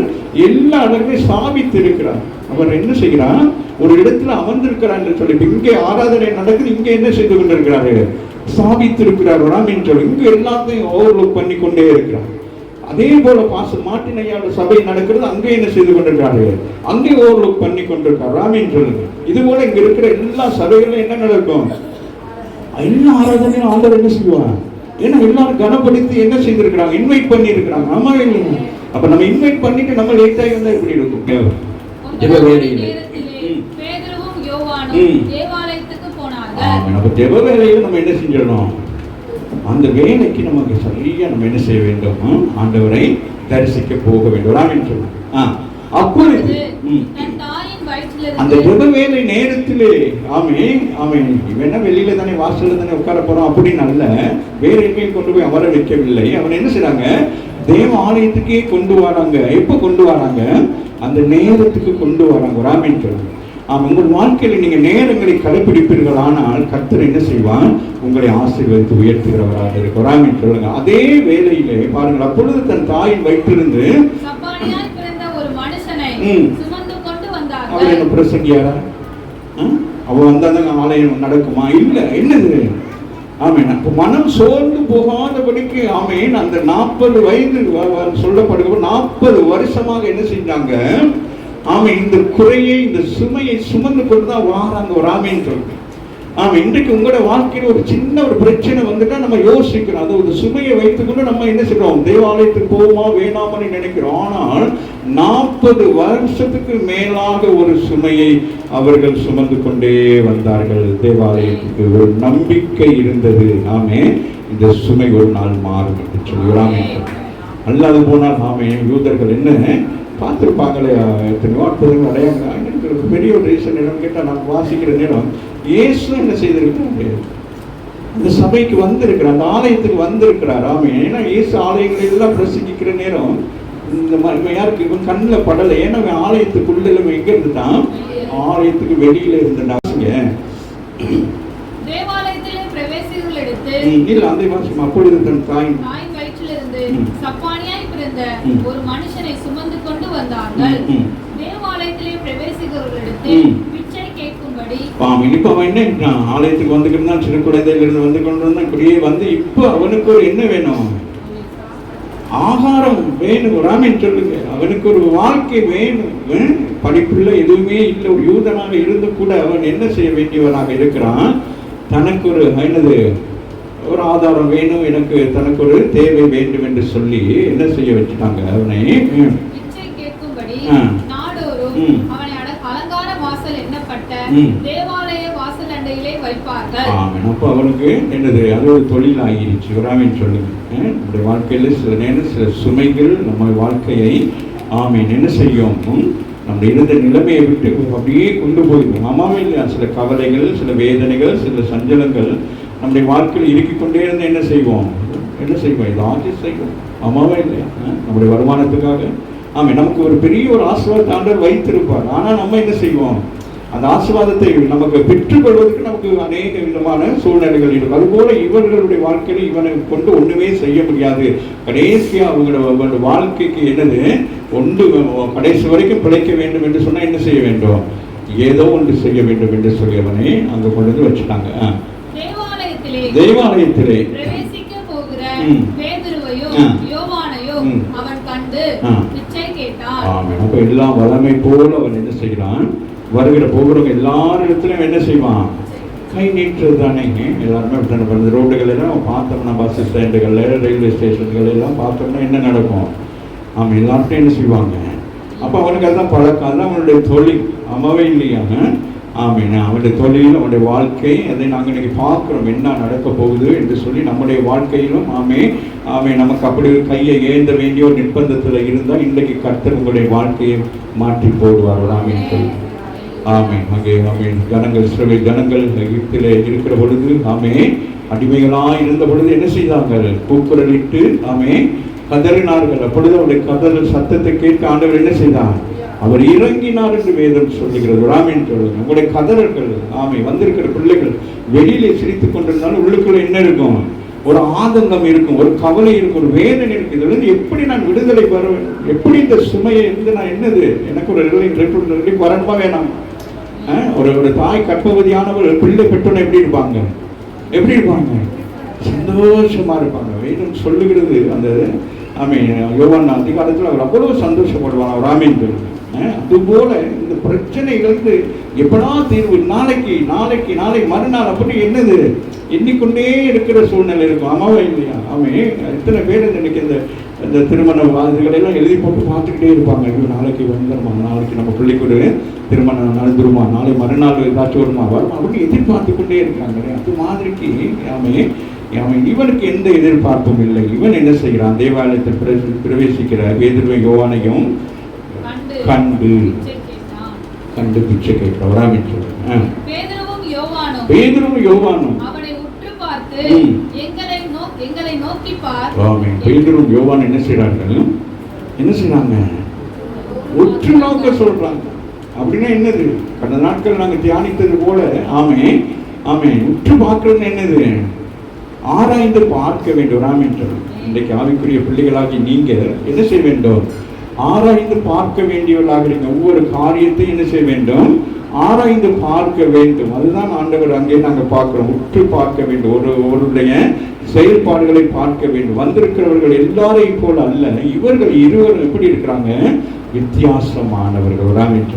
எல்லா இடங்களையும் ஸ்தாபித்து இருக்கிறார். அவர் என்ன செய்கிறார்? ஒரு இடத்துல அமர்ந்திருக்கிறார் என்று சொல்லி இங்கே ஆராதனை நடக்குது. இங்க என்ன செய்து கொண்டிருக்கிறாரு? ஸ்தாபித்து இருக்கிறார். இங்க எல்லாத்தையும் ஓவர்லுக் பண்ணி கொண்டே இருக்கிறார். அதே போல பாஸ்டர் மார்ட்டின் ஐயாவோட சபை நடக்கிறது. அங்கே என்ன செய்து கொண்டிருக்காரு? அங்கே ஓவர்லுக் பண்ணி கொண்டிருக்காரு. ராமின்னு சொல்லுங்க. இது போல இங்க இருக்கிற எல்லா சபைகளும் என்ன நடக்கும்? எல்லா ஆராதனையும் ஆண்டவர் என்ன செய்வாங்க? ஏன்னா எல்லாரும் கனப்படுத்தி என்ன செய்திருக்கிறாங்க? இன்வைட் பண்ணி இருக்கிறாங்க. ஆமா இல்லைங்க? அப்ப நம்ம இன்வைட் பண்ணிட்டு நம்ம லேட் ஆகி வந்தா எப்படி இருக்கும்? ஜெப வேலையில ஜெப வேலையில நம்ம என்ன செஞ்சிடணும்? அந்த வேலைக்கு நமக்கு சரியா நம்ம என்ன செய்ய வேண்டும்? ஆண்டவரை தரிசிக்க போக வேண்டும். அப்பொழுது அந்த ஜெப வேலை நேரத்திலே ஆமே ஆமே இவன் வெளியில தானே வாசல்ல தானே உட்கார போறோம் அப்படின்னு அல்ல. வேற எங்கேயும் கொண்டு போய் அமர வைக்கவில்லை. அவன் என்ன செய்றாங்க? தேவ ஆலயத்துக்கே கொண்டு வராங்க. எப்ப கொண்டு வராங்க? அந்த நேரத்துக்கு கொண்டு வராங்க. ராமின் சொல்லுங்க. உங்கள் வாழ்க்கையில நீங்க நேரங்களை கடைபிடிப்பீர்கள். ஆனால் கர்த்தர் என்ன செய்வான்? உங்களை ஆசீர்வதித்து உயர்த்துகிறவராக இருக்கிறார். சொல்லுங்க. அதே வேளையிலே பாருங்கள், அப்பொழுது தன் தாயின் வயிற்றிலிருந்து அவர் என்ன பிரசங்கியாரா? அவ வந்தாங்க ஆலயம் நடக்குமா? இல்ல. என்னது? ஆமேன். அப்ப மனம் சோர்ந்து போகாதபடிக்கு ஆமேன். அந்த 40 வயது சொல்லப்படுகிற 40 வருஷமாக என்ன செஞ்சாங்க? ஆமா, இந்த குறையை இந்த சுமையை சுமந்து கொண்டுதான் வாராங்க. ஒரு ஆமேன்னு சொல்லுங்க. ஆமா, இன்றைக்கு உங்களோட வாழ்க்கையில் ஒரு சின்ன ஒரு பிரச்சனை வந்துட்டா நம்ம யோசிக்கிறோம். அது ஒரு சுமையை வைத்துக்கொண்டு நம்ம என்ன செய்யறோம்? தேவாலயத்துக்கு போவோமா வேணாமன்னு நினைக்கிறோம். ஆனால் 40 வருஷத்துக்கு மேலாக ஒரு சுமையை அவர்கள் சுமந்து கொண்டே வந்தார்கள். தேவாலயத்துக்கு ஒரு நம்பிக்கை இருந்தது. ஆமே, இந்த சுமை ஒரு நாள் மாறும் என்று சொல்லுகிறாமே. அல்லாது போனால் ஆமே, யூதர்கள் என்ன பார்த்துருப்பாங்களே, எத்தனையோ அற்புதங்கள் அடையாங்க. பெரிய ஒரு ரீசன் என்னன்னு கேட்டால், நான் வாசிக்கிற நேரம் இயேசு என்ன செய்திருக்கிறாரு? அந்த சபைக்கு வந்திருக்கிறார், அந்த ஆலயத்துக்கு வந்திருக்கிறார். ஆமே, ஏன்னா இயேசு ஆலயங்கள் எல்லாம் பிரசங்கிக்கிற நேரம் இந்த மாதிரி யாருக்கு இவன் கண்ணில் படலை. ஏன்னா அவன் ஆலயத்துக்குள்ள எங்க இருந்துட்டான்? ஆலயத்துக்கு வெளியில இருந்துட்டாங்க. இல்ல அந்த வாசம். அப்பொழுது தன் தாயின் சப்பானியாய் பிறந்த ஒரு மனுஷனை சுமந்து கொண்டு வந்தார்கள். தேவாலயத்திலே பிரவேசிக்கிறவர்களிடத்தில் பிச்சை கேட்கும்படி. இப்ப அவன் என்ன ஆலயத்துக்கு வந்துக்கிட்டு சிறு குழந்தையில இருந்து வந்து கொண்டு வந்தான். இப்படியே வந்து இப்ப அவனுக்கு ஒரு என்ன வேணும்? ஆகாரம் வேணும். ராமன் சொல்லுங்க, அவனுக்கு ஒரு வாழ்க்கை வேணும். படிப்புள்ள எதுவுமே இல்லை. ஒரு யூதனாக இருந்து கூட அவன் என்ன செய்ய வேண்டியவனாக இருக்கிறான்? தனக்கு ஒரு என்னது ஒரு ஆதாரம் வேணும், எனக்கு தனக்கு ஒரு தேவை வேண்டும் என்று சொல்லி என்ன செய்ய வச்சுட்டாங்க? அவனை பிச்சை கேட்கும்படி நாடோறும் அவனை அலங்கார வாசல் எண்ணப்பட்ட தேவாலய வாசல் அண்டையிலே வைப்பார்கள். அப்போ அவனுக்கு என்னது அது ஒரு தொழில் ஆகிருச்சு. ராமன் சொல்லுங்க, நம்முடைய வாழ்க்கையில் சில நேரம் சில சுமைகள் நம்ம வாழ்க்கையை என்ன செய்யும்? நம்ம இருந்த நிலைமையை விட்டு அப்படியே கொண்டு போயிடும். ஆமாவே இல்லையா? சில கவலைகள், சில வேதனைகள், சில சஞ்சலங்கள் நம்முடைய வாழ்க்கையில் இருக்கிக் கொண்டே இருந்து என்ன செய்வோம்? ஏதாச்சும் செய்வோம். ஆமாவே இல்லையா? நம்முடைய வருமானத்துக்காக நமக்கு ஒரு பெரிய ஒரு ஆசீர்வாதத்தை ஆண்டவர் வைத்திருப்பார். ஆனால் நம்ம என்ன செய்வோம்? அந்த ஆசீர்வாதத்தை நமக்கு பெற்றுக்கொள்வதற்கு நமக்கு அநேக விதமான சூழ்நிலைகள் இருக்கும். அதுபோல இவர்களுடைய வாழ்க்கையில் இவனை கொண்டு ஒண்ணுமே செய்ய முடியாது. கடைசியா அவங்களோட வாழ்க்கைக்கு என்னது ஒன்று கடைசி வரைக்கும் பிழைக்க வேண்டும் என்று சொன்னா என்ன செய்ய வேண்டும்? ஏதோ ஒன்று செய்ய வேண்டும் என்று சொல்லி அவனை அங்க கொண்டு வந்து வச்சுட்டாங்க. தேவாலயத்திலே பிரவேசிக்க போகிற பேதுருவையும் யோவானையும் அவன் கண்டு பிச்சை கேட்டான். அப்ப எல்லாம் வல்லமை போல அவன் என்ன செய்கிறான்? வருகிற போகிறவங்க எல்லாரிடத்திலும் என்ன செய்வான்? கை நீட்டுறது தானே. எல்லாருமே அப்படித்தானே. ரோடுகள் எல்லாம் பார்த்தோம்னா, பஸ் ஸ்டாண்டுகள்ல, ரயில்வே ஸ்டேஷன்கள் எல்லாம் பார்த்தோம்னா என்ன நடக்கும்? எல்லார்ட்டையும் என்ன செய்வாங்க? அப்போ அவனுக்கு அதுதான் பழக்கம், அதுதான் அவனுடைய தொழில். ஆமாவே இல்லையா? அவனுடைய தொழில், அவனுடைய வாழ்க்கை, அதை நாங்கள் இன்னைக்கு பார்க்குறோம் என்ன நடக்க போகுது என்று சொல்லி. நம்முடைய வாழ்க்கையிலும் நமக்கு அப்படி ஒரு கையை ஏந்த வேண்டிய ஒரு நிர்பந்தத்தில் இருந்தால் இன்றைக்கு கர்த்தர் உங்களுடைய வாழ்க்கையை மாற்றி போடுவார்கள். அங்கே ஜனங்கள், இஸ்ரவேல் ஜனங்கள் எகிப்திலே இருக்கிற பொழுது அடிமைகளாக இருந்த பொழுது என்ன செய்தார்கள்? கூக்குரலிட்டு கதறினார்கள். அப்பொழுது அவருடைய கதறல் சத்தத்தை கேட்டு ஆண்டவர் என்ன செய்தார்? அவர் இறங்கினார் என்று வேதம் சொல்லுகிறது. ராமன் சொல்லுங்க, உங்களுடைய கதறல்கள் வந்திருக்கிற பிள்ளைகள் வெளியிலே சிரித்துக் கொண்டிருந்தாலும் உள்ளுக்குள்ள என்ன இருக்கும்? ஒரு ஆதங்கம் இருக்கும், ஒரு கவலை இருக்கும், ஒரு வேதனை இருக்கு. இதுல இருந்து எப்படி நான் விடுதலை பெற வேண்டும்? எப்படி இந்த சுமையை இருந்து நான் என்னது எனக்கு ஒரு ரிலீஃப் வரணுமா வேணாம்? ஒரு தாய் கர்ப்பவதியானவர் பிள்ளை பெற்றோன்னு எப்படி இருப்பாங்க? சந்தோஷமா இருப்பாங்க. வேதம் சொல்லுகிறது. அந்த யோவான் அதிகாரத்தில் அவர் அவ்வளவு சந்தோஷப்படுவான். ராமன் சொல்லுங்க. அதுபோல இந்த பிரச்சனைகளுக்கு எப்படா தீர்வு? நாளை மறுநாள் அப்படி என்னது எண்ணிக்கொண்டே இருக்கிற சூழ்நிலை இருக்கும். ஆமாவா இல்லையா? எத்தனை பேர் இன்னைக்கு இந்த திருமண இதுகளெல்லாம் எழுதி போட்டு பார்த்துக்கிட்டே இருப்பாங்க. ஐயோ, நாளைக்கு வந்துடுமா, நாளைக்கு நம்ம பிள்ளைக்கு திருமணம் நடந்துருமா, நாளை மறுநாள் ஏதாச்சும் வருமா அப்படின்னு எதிர்பார்த்து கொண்டே இருக்காங்க. அது மாதிரிக்கு இவனுக்கு எந்த எதிர்பார்ப்பும் இல்லை. இவன் என்ன செய்கிறான்? தேவாலயத்தில் பிரவேசிக்கிற பேதுருவை யோவானையும் கண்டு பிச்சை கேட்கிறான். பேதுருவும் யோவானும் பேதுருவும் யோவான் என்ன செய்றாங்க? உற்று நோக்க சொல்றாங்க. அப்படின்னா என்னது? கடந்த நாட்கள் நாங்கள் தியானித்தது போல உற்று பார்க்கறது என்னது? ஆராய்ந்து பார்க்க வேண்டும். ராமன் இன்றைக்கு ஆவிக்குரிய பிள்ளைகளாகி நீங்க என்ன செய்ய வேண்டும்? ஆராய்ந்து பார்க்க வேண்டியவர்களாக இருக்க. ஒவ்வொரு காரியத்தையும் என்ன செய்ய வேண்டும்? ஆராய்ந்து பார்க்க வேண்டும். அதுதான் ஆண்டவர் அங்கே நாங்கள் பார்க்கிறோம். உற்று பார்க்க வேண்டும். ஒருவருடைய செயல்பாடுகளை பார்க்க வேண்டும். வந்திருக்கிறவர்கள் எல்லாரையும் போல அல்ல, இவர்கள் இருவரும் எப்படி இருக்கிறாங்க? வித்தியாசமானவர்கள். ராமன்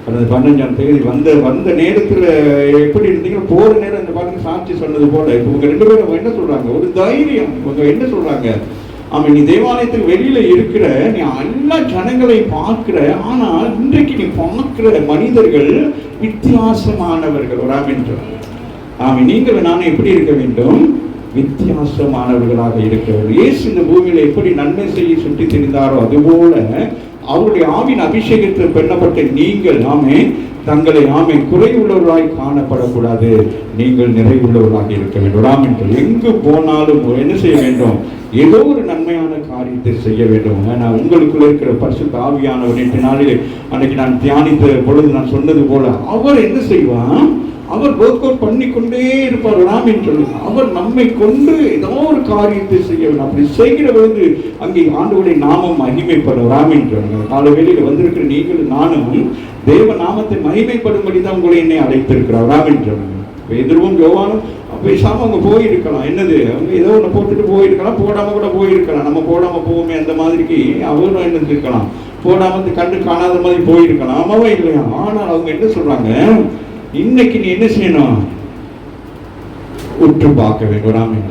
கடந்த 15ஆம் தேதி வந்த நேரத்தில் எப்படி இருந்தீங்கன்னா போற நேரம் இந்த பாருங்க சாட்சி சொன்னது போல இப்போ இவங்க 2 பேரும் என்ன சொல்றாங்க? ஒரு தைரியம். இவங்க என்ன சொல்றாங்க? நீ தேவாலயத்துக்கு வெளியில இருக்கிற, நீ எல்லா ஜனங்களை பார்க்கிற, ஆனால் இன்றைக்கு நீ பார்க்கிற மனிதர்கள் வித்தியாசமானவர்கள். நீங்கள் நானும் எப்படி இருக்க வேண்டும்? வித்தியாசமானவர்களாக இருக்க வேண்டும். இயேசு இந்த பூமியில எப்படி நன்மை செய்ய சுற்றி திரிந்தாரோ அதுபோல அவருடைய ஆவின் அபிஷேகத்தில் பெண்ணப்பட்ட நீங்கள் தங்களை குறைவுள்ளவர்களாய் காணப்படக்கூடாது. நீங்கள் நிறைவுள்ளவர்களாக இருக்க வேண்டும். எங்கு போனாலும் என்ன செய்ய வேண்டும்? ஏதோ ஒரு நன்மையான காரியத்தை செய்ய வேண்டும். நான் உங்களுக்குள்ள இருக்கிற பரிசுத்த ஆவியானவர் நேற்று நாளில் அன்னைக்கு நான் தியானித்த பொழுது நான் சொன்னது போல அவர் என்ன செய்வான்? அவர் ஒர்க் அவுட் பண்ணிக்கொண்டே இருப்பார். ராமன் சொல்லுங்க, அவர் நம்மை கொண்டு ஏதோ ஒரு காரியத்தை செய்ய வேண்டும். அப்படி செய்கிற பொழுது அங்கே ஆண்டவருடைய நாமம் மகிமைப்படும். ராமன் சொல்லுங்க, கால வேளையில் வந்திருக்கிற நீங்களும் நானும் தேவ நாமத்தை மகிமைப்படும்படி தான் உங்களை என்னை அழைத்திருக்கிறார். ராமன் சொல்லுங்க. பேதுருவும் யோவானும் பேசாம அவங்க போயிருக்கலாம். என்னது, அவங்க ஏதோ ஒன்று போட்டுட்டு போயிருக்கலாம், போடாம கூட போயிருக்கலாம். நம்ம போடாம போவோமே அந்த மாதிரிக்கு அவரும் என்ன இருக்கலாம், போடாம கண்டு காணாத மாதிரி போயிருக்கலாம். ஆமாவா இல்லையா? ஆனால் அவங்க என்ன சொல்றாங்க, இன்னைக்கு நீ என்ன செய்யணும், உற்று பார்க்க வேண்டும். ராமன்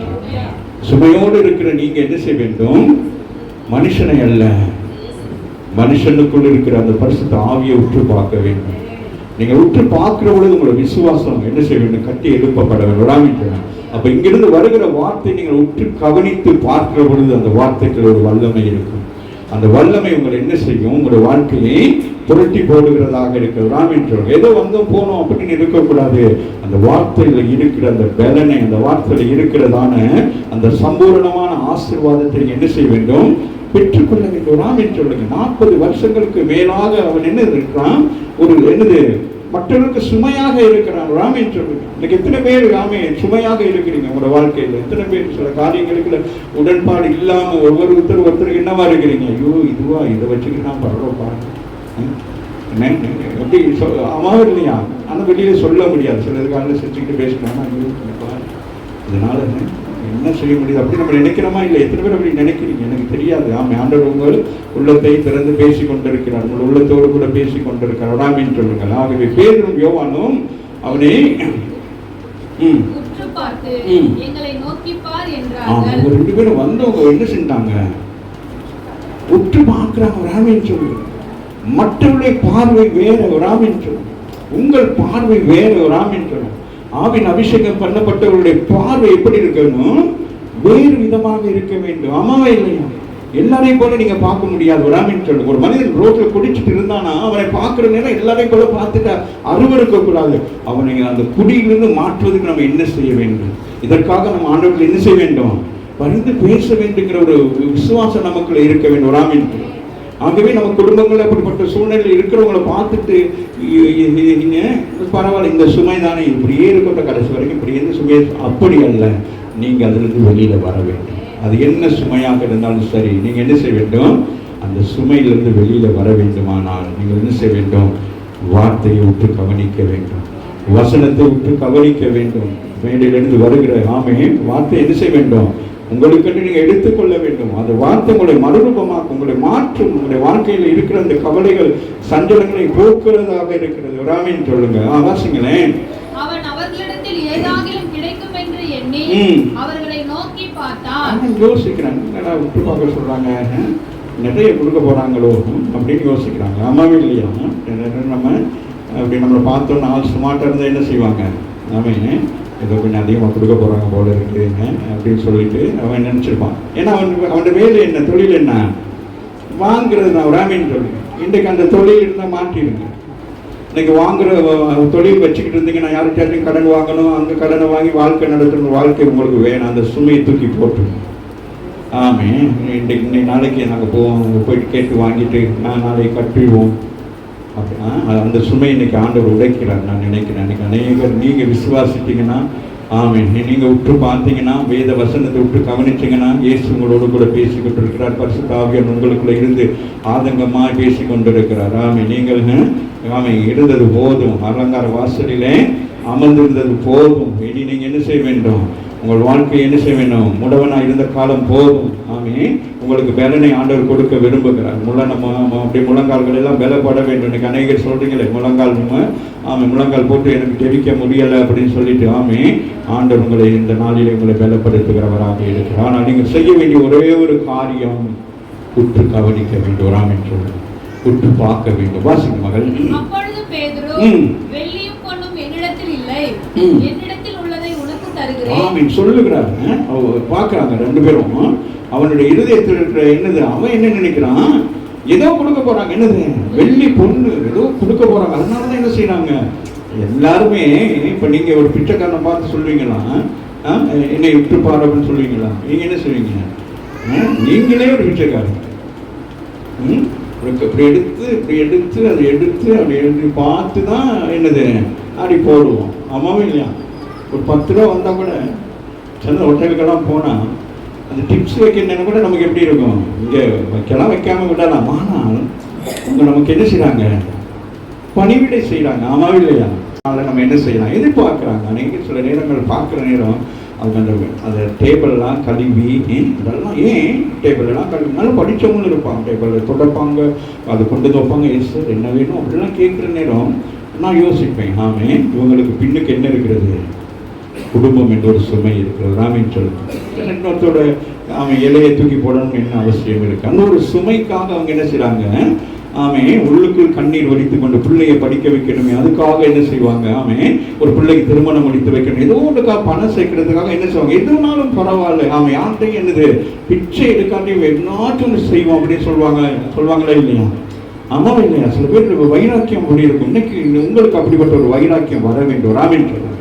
சுமையோடு இருக்கிற நீங்க என்ன செய்ய வேண்டும், மனுஷனை அல்ல, மனுஷனுக்குள் இருக்கிற அந்த பரிசுத்த ஆவியை உற்று பார்க்க வேண்டும். நீங்க உற்று பார்க்கிற பொழுது உங்களோட விசுவாசம் என்ன செய்ய வேண்டும், கட்டி எழுப்பப்பட வேண்டும். அப்ப இங்கிருந்து வருகிற வார்த்தை நீங்கள் உற்று கவனித்து பார்க்கிற பொழுது அந்த வார்த்தைக்கு ஒரு வல்லமை இருக்கும். அந்த வல்லமை உங்களை என்ன செய்யும், உங்களுடைய வாழ்க்கையை புரட்டி போடுகிறதாக இருக்கிறது. ஏதோ வந்தோம் போனோம் அப்படின்னு இருக்கக்கூடாது. அந்த வார்த்தையில இருக்கிற அந்த பலனை, அந்த வார்த்தையில இருக்கிறதான அந்த சம்பூரணமான ஆசீர்வாதத்தை என்ன செய்ய வேண்டும், பெற்றுக்கொள்ள வேண்டும். ராமன் சொல்லுங்க, 40 வருஷங்களுக்கு மேலாக அவன் என்ன இருக்கிறான், ஒரு என்னது மற்றவர்களுக்கு சுமையாக இருக்கிறான். ராமன் சொல்லுங்க, இன்னைக்கு எத்தனை பேர் ராமே சுமையாக இருக்கிறீங்க உங்களோட வாழ்க்கையில்? எத்தனை பேர் சில காரியங்களுக்கு உடன்பாடு இல்லாம ஒருத்தருக்கு என்னவா இருக்கிறீங்க, ஐயோ இதுவா, இதை வச்சுக்கிட்டு நான் பரவாயில்ல பாருங்க எப்படி அம்மாவும் இல்லையா, ஆனால் வெளியில சொல்ல முடியாது. சிலருக்காக செஞ்சுக்கிட்டு பேசணும், இதனால என்ன செய்ய முடியுது அப்படி நம்ம நினைக்கிறோமா இல்லை? எத்தனை பேர் அப்படி நினைக்கிறீங்க எனக்கு தெரியாது. ஆமாம், ஆண்டவர் உங்கள் உள்ளத்தை திறந்து பேசி கொண்டிருக்கிறார், உங்கள் உள்ளத்தோடு கூட பேசி கொண்டிருக்கிறார். ராமின்னு சொல்லுங்கள். ஆகவே பேதுரும் யோவானும் அவனை ரெண்டு பேரும் வந்தவங்க என்ன செஞ்சாங்க, உற்று பார்க்கிறாங்க. ராமின்னு சொல்லுங்க. மற்றவருடைய பார்வை வேற, ராமின்னு சொல்லுங்க. உங்கள் பார்வை வேற, ராமின்னு சொல்லுங்க. ஆவின் அபிஷேகம் பண்ணப்பட்டவருடைய பார்வை எப்படி இருக்கணும், வேறு விதமாக இருக்க வேண்டும். ஆமாவா இல்லையா? எல்லாரையும் போல நீங்க பார்க்க முடியாது. ராமின்னு சொல்லுங்க. ஒரு மனிதன் ரோட்ல குடிச்சிட்டு இருந்தானா அவனை பார்க்கிற நேரம் எல்லாரையும் போல பார்த்துட்டு அருவருக்க கூடாது. அவனை அந்த குடியிலிருந்து மாற்றுவதற்கு நம்ம என்ன செய்ய வேண்டும், இதற்காக நம்ம ஆண்டவர்கள் என்ன செய்ய வேண்டும், பரிந்து பேச வேண்டுங்கிற ஒரு விசுவாசம் நமக்குள்ள இருக்க வேண்டும். ராமின்னு. ஆகவே நம்ம குடும்பங்கள் அப்படிப்பட்ட சூழ்நிலையில் இருக்கிறவங்களை பார்த்துட்டு பரவாயில்ல, இந்த சுமை தானே இப்படியே இருக்கட்டும் கடைசி வரைக்கும், இப்படி எந்த சுமையை, அப்படி அல்ல. நீங்க அதிலிருந்து வெளியில வர வேண்டும். அது என்ன சுமையாக இருந்தாலும் சரி, நீங்க என்ன செய்ய வேண்டும், அந்த சுமையிலிருந்து வெளியில வர வேண்டுமானால் நீங்கள் என்ன செய்ய வேண்டும், வார்த்தையை விட்டு கவனிக்க வேண்டும், வசனத்தை விட்டு கவனிக்க வேண்டும். மேலிலிருந்து வருகிற வார்த்தை என்ன செய்ய வேண்டும், உங்களுக்கு நீங்க எடுத்துக்கொள்ள வேண்டும். அந்த வார்த்தை உங்களை மறுரூபமாக்கும், உங்களை மாற்றும், உங்களுடைய வாழ்க்கையில் இருக்கிற அந்த கவலைகள் சஞ்சலங்களை போக்குறதாக இருக்கிறது. ராமின்னு சொல்லுங்க. வாசிங்களேன். அவன் அவர்களிடத்தில் ஏதாகிலும் கிடைக்கும் என்று எண்ணி அவர்களை நோக்கி பார்த்தான். யோசிக்கிறாங்க, என்னடா விட்டு பார்க்க சொல்றாங்க, நிறைய கொடுக்க போறாங்களோ அப்படின்னு யோசிக்கிறாங்க. ஆமாவே இல்லையா? நம்ம அப்படி நம்மளை பார்த்தோம், நாலு ஸ்மார்ட்டாக இருந்தால் என்ன செய்வாங்க, நாம ஏதோ கொஞ்சம் அதிகமாக கொடுக்க போகிறாங்க போல இருக்குதுங்க அப்படின்னு சொல்லிட்டு அவன் நினச்சிருப்பான். ஏன்னா அவனோட வேலை என்ன, தொழில் என்ன, வாங்குறது தான். ராமின்னு சொல்லி இன்றைக்கு அந்த தொழில் இருந்தால் மாற்றிடுங்க. இன்னைக்கு வாங்குற தொழில் வச்சுக்கிட்டு இருந்தீங்கன்னா யாருக்கிட்டையும் கடன் வாங்கணும், அங்கே கடனை வாங்கி வாழ்க்கை நடத்தணும், வாழ்க்கை உங்களுக்கு வேணும். அந்த சுமையை தூக்கி போட்டுருங்க. இன்னைக்கு நாளைக்கு நாங்கள் போவோம், போயிட்டு கேட்டு வாங்கிட்டு நாளைக்கு கட்டிடுவோம் அப்படின்னா அந்த சுமை இன்னைக்கு ஆண்டவர் உடைக்கிறார். நான் நினைக்கிறேன் இன்னைக்கு அநேகர் நீங்கள் விசுவாசித்தீங்கன்னா, நீங்கள் உற்று பார்த்தீங்கன்னா, வேத வசனத்தை விட்டு கவனிச்சிங்கன்னா, இயேசு உங்களோடு கூட பேசி கொண்டிருக்கிறார். பரிசுத்த ஆவியானவர் உங்களுக்குள்ள இருந்து ஆதங்கமாக பேசி கொண்டிருக்கிறார். நீங்கள் இருந்தது போதும், அலங்கார வாசலிலே அமர்ந்திருந்தது போதும், இனி நீங்கள் என்ன செய்ய வேண்டும், உங்கள் வாழ்க்கையை என்ன செய்ய வேண்டும், முடவனாக இருந்த காலம் போதும். உங்களுக்கு பலனை ஆண்டவர் கொடுக்க விரும்புகிறார். அப்படியே முழங்கால்கள் எல்லாம் பலப்பட வேண்டும். இன்னைக்கு அநேகர் சொல்றீங்களே, முழங்கால் போட்டு எனக்கு ஜெபிக்க முடியலை அப்படின்னு சொல்லிட்டு, ஆண்டவர் உங்களை இந்த நாளிலே உங்களை பலப்படுத்துகிறவராக இருக்கிறார். ஆனால் நீங்கள் செய்ய வேண்டிய ஒரே ஒரு காரியம், உற்று கவனிக்க வேண்டும். ராமன் சொல்லுங்க, உற்று பார்க்க வேண்டும். வாசிங்க மகள். அப்பொழுது பேதுரு, வெள்ளியும் பொன்னும் என்னிடத்தில் இல்லை, என்னிடத்தில் உள்ளதை உனக்கு தருகிறேன் சொல்லுகிறார். பார்க்கிறாங்க ரெண்டு பேரும். அவனுடைய இருதயத்தில் இருக்கிற என்னது, அவன் என்ன நினைக்கிறான், ஏதோ கொடுக்க போறாங்க, என்னது வெள்ளி பொண்ணு ஏதோ கொடுக்க போறாங்க. அதனாலதான் என்ன செய்யறாங்க எல்லாருமே. இப்ப நீங்க ஒரு பிச்சைக்காரனை பார்த்து சொல்லுவீங்களா, என்னை விட்டு பாரு அப்படின்னு சொல்லுவீங்களா? நீங்க என்ன சொல்லுவீங்க, நீங்களே ஒரு பிச்சைக்காரன். இப்படி எடுத்து அதை எடுத்து பார்த்து தான் என்னது அப்படி போடுவோம். ஆமாவும் இல்லையா? ஒரு 10 ரூபா வந்தா கூட சின்ன ஹோட்டலுக்கெல்லாம் போனா அந்த டிப்ஸ் வைக்கணும்னா கூட நமக்கு எப்படி இருக்கும், இங்கே வைக்கலாம் வைக்காம விடலாம். ஆனால் அவங்க நமக்கு என்ன செய்கிறாங்க, பணிவிடை செய்கிறாங்க. ஆமாவும் இல்லையா? அதனால நம்ம என்ன செய்யலாம், எதிர்பார்க்குறாங்க. அன்றைக்கி சில நேரங்கள் பார்க்குற நேரம் அவங்க அந்த டேபிள்லாம் கழுவி, அதெல்லாம் ஏன் டேபிளெல்லாம் கழுவி, நல்லா படித்தவங்களும் இருப்பாங்க, டேபிளில் தொடப்பாங்க, அது கொண்டு வைப்பாங்க. எஸ் சார் என்ன வேணும் அப்படிலாம் கேட்குற நேரம் நான் யோசிப்பேன், ஆமே இவங்களுக்கு பின்னுக்கு என்ன இருக்கிறது, குடும்பம் என்ற ஒரு சுமை இருக்கிறது. ராமின்னு சொல்லுங்க, இன்னொருத்தோட அவன் இலையை தூக்கி போடணும் என்ன அவசியம் இருக்கு. அந்த ஒரு சுமைக்காக அவங்க என்ன செய்கிறாங்க, ஆமே உள்ளுக்கு கண்ணீர் வடித்து கொண்டு பிள்ளையை படிக்க வைக்கணுமே, அதுக்காக என்ன செய்வாங்க, ஆமே ஒரு பிள்ளைக்கு திருமணம் முடித்து வைக்கணும், ஏதோ ஒன்றுக்காக பணம் சேர்க்கறதுக்காக என்ன செய்வாங்க, எதுனாலும் பரவாயில்ல, ஆமே யார்கிட்டையும் என்னது பிச்சை எடுக்காட்டியும் என்னாச்சும் ஒன்று செய்வோம் அப்படின்னு சொல்லுவாங்களா இல்லையா? ஆமா இல்லையா? சில பேருக்கு வைராக்கியம் அப்படி இருக்கும். இன்னைக்கு உங்களுக்கு அப்படிப்பட்ட ஒரு வைராக்கியம் வர வேண்டும். ராமின் சொல்லுங்க,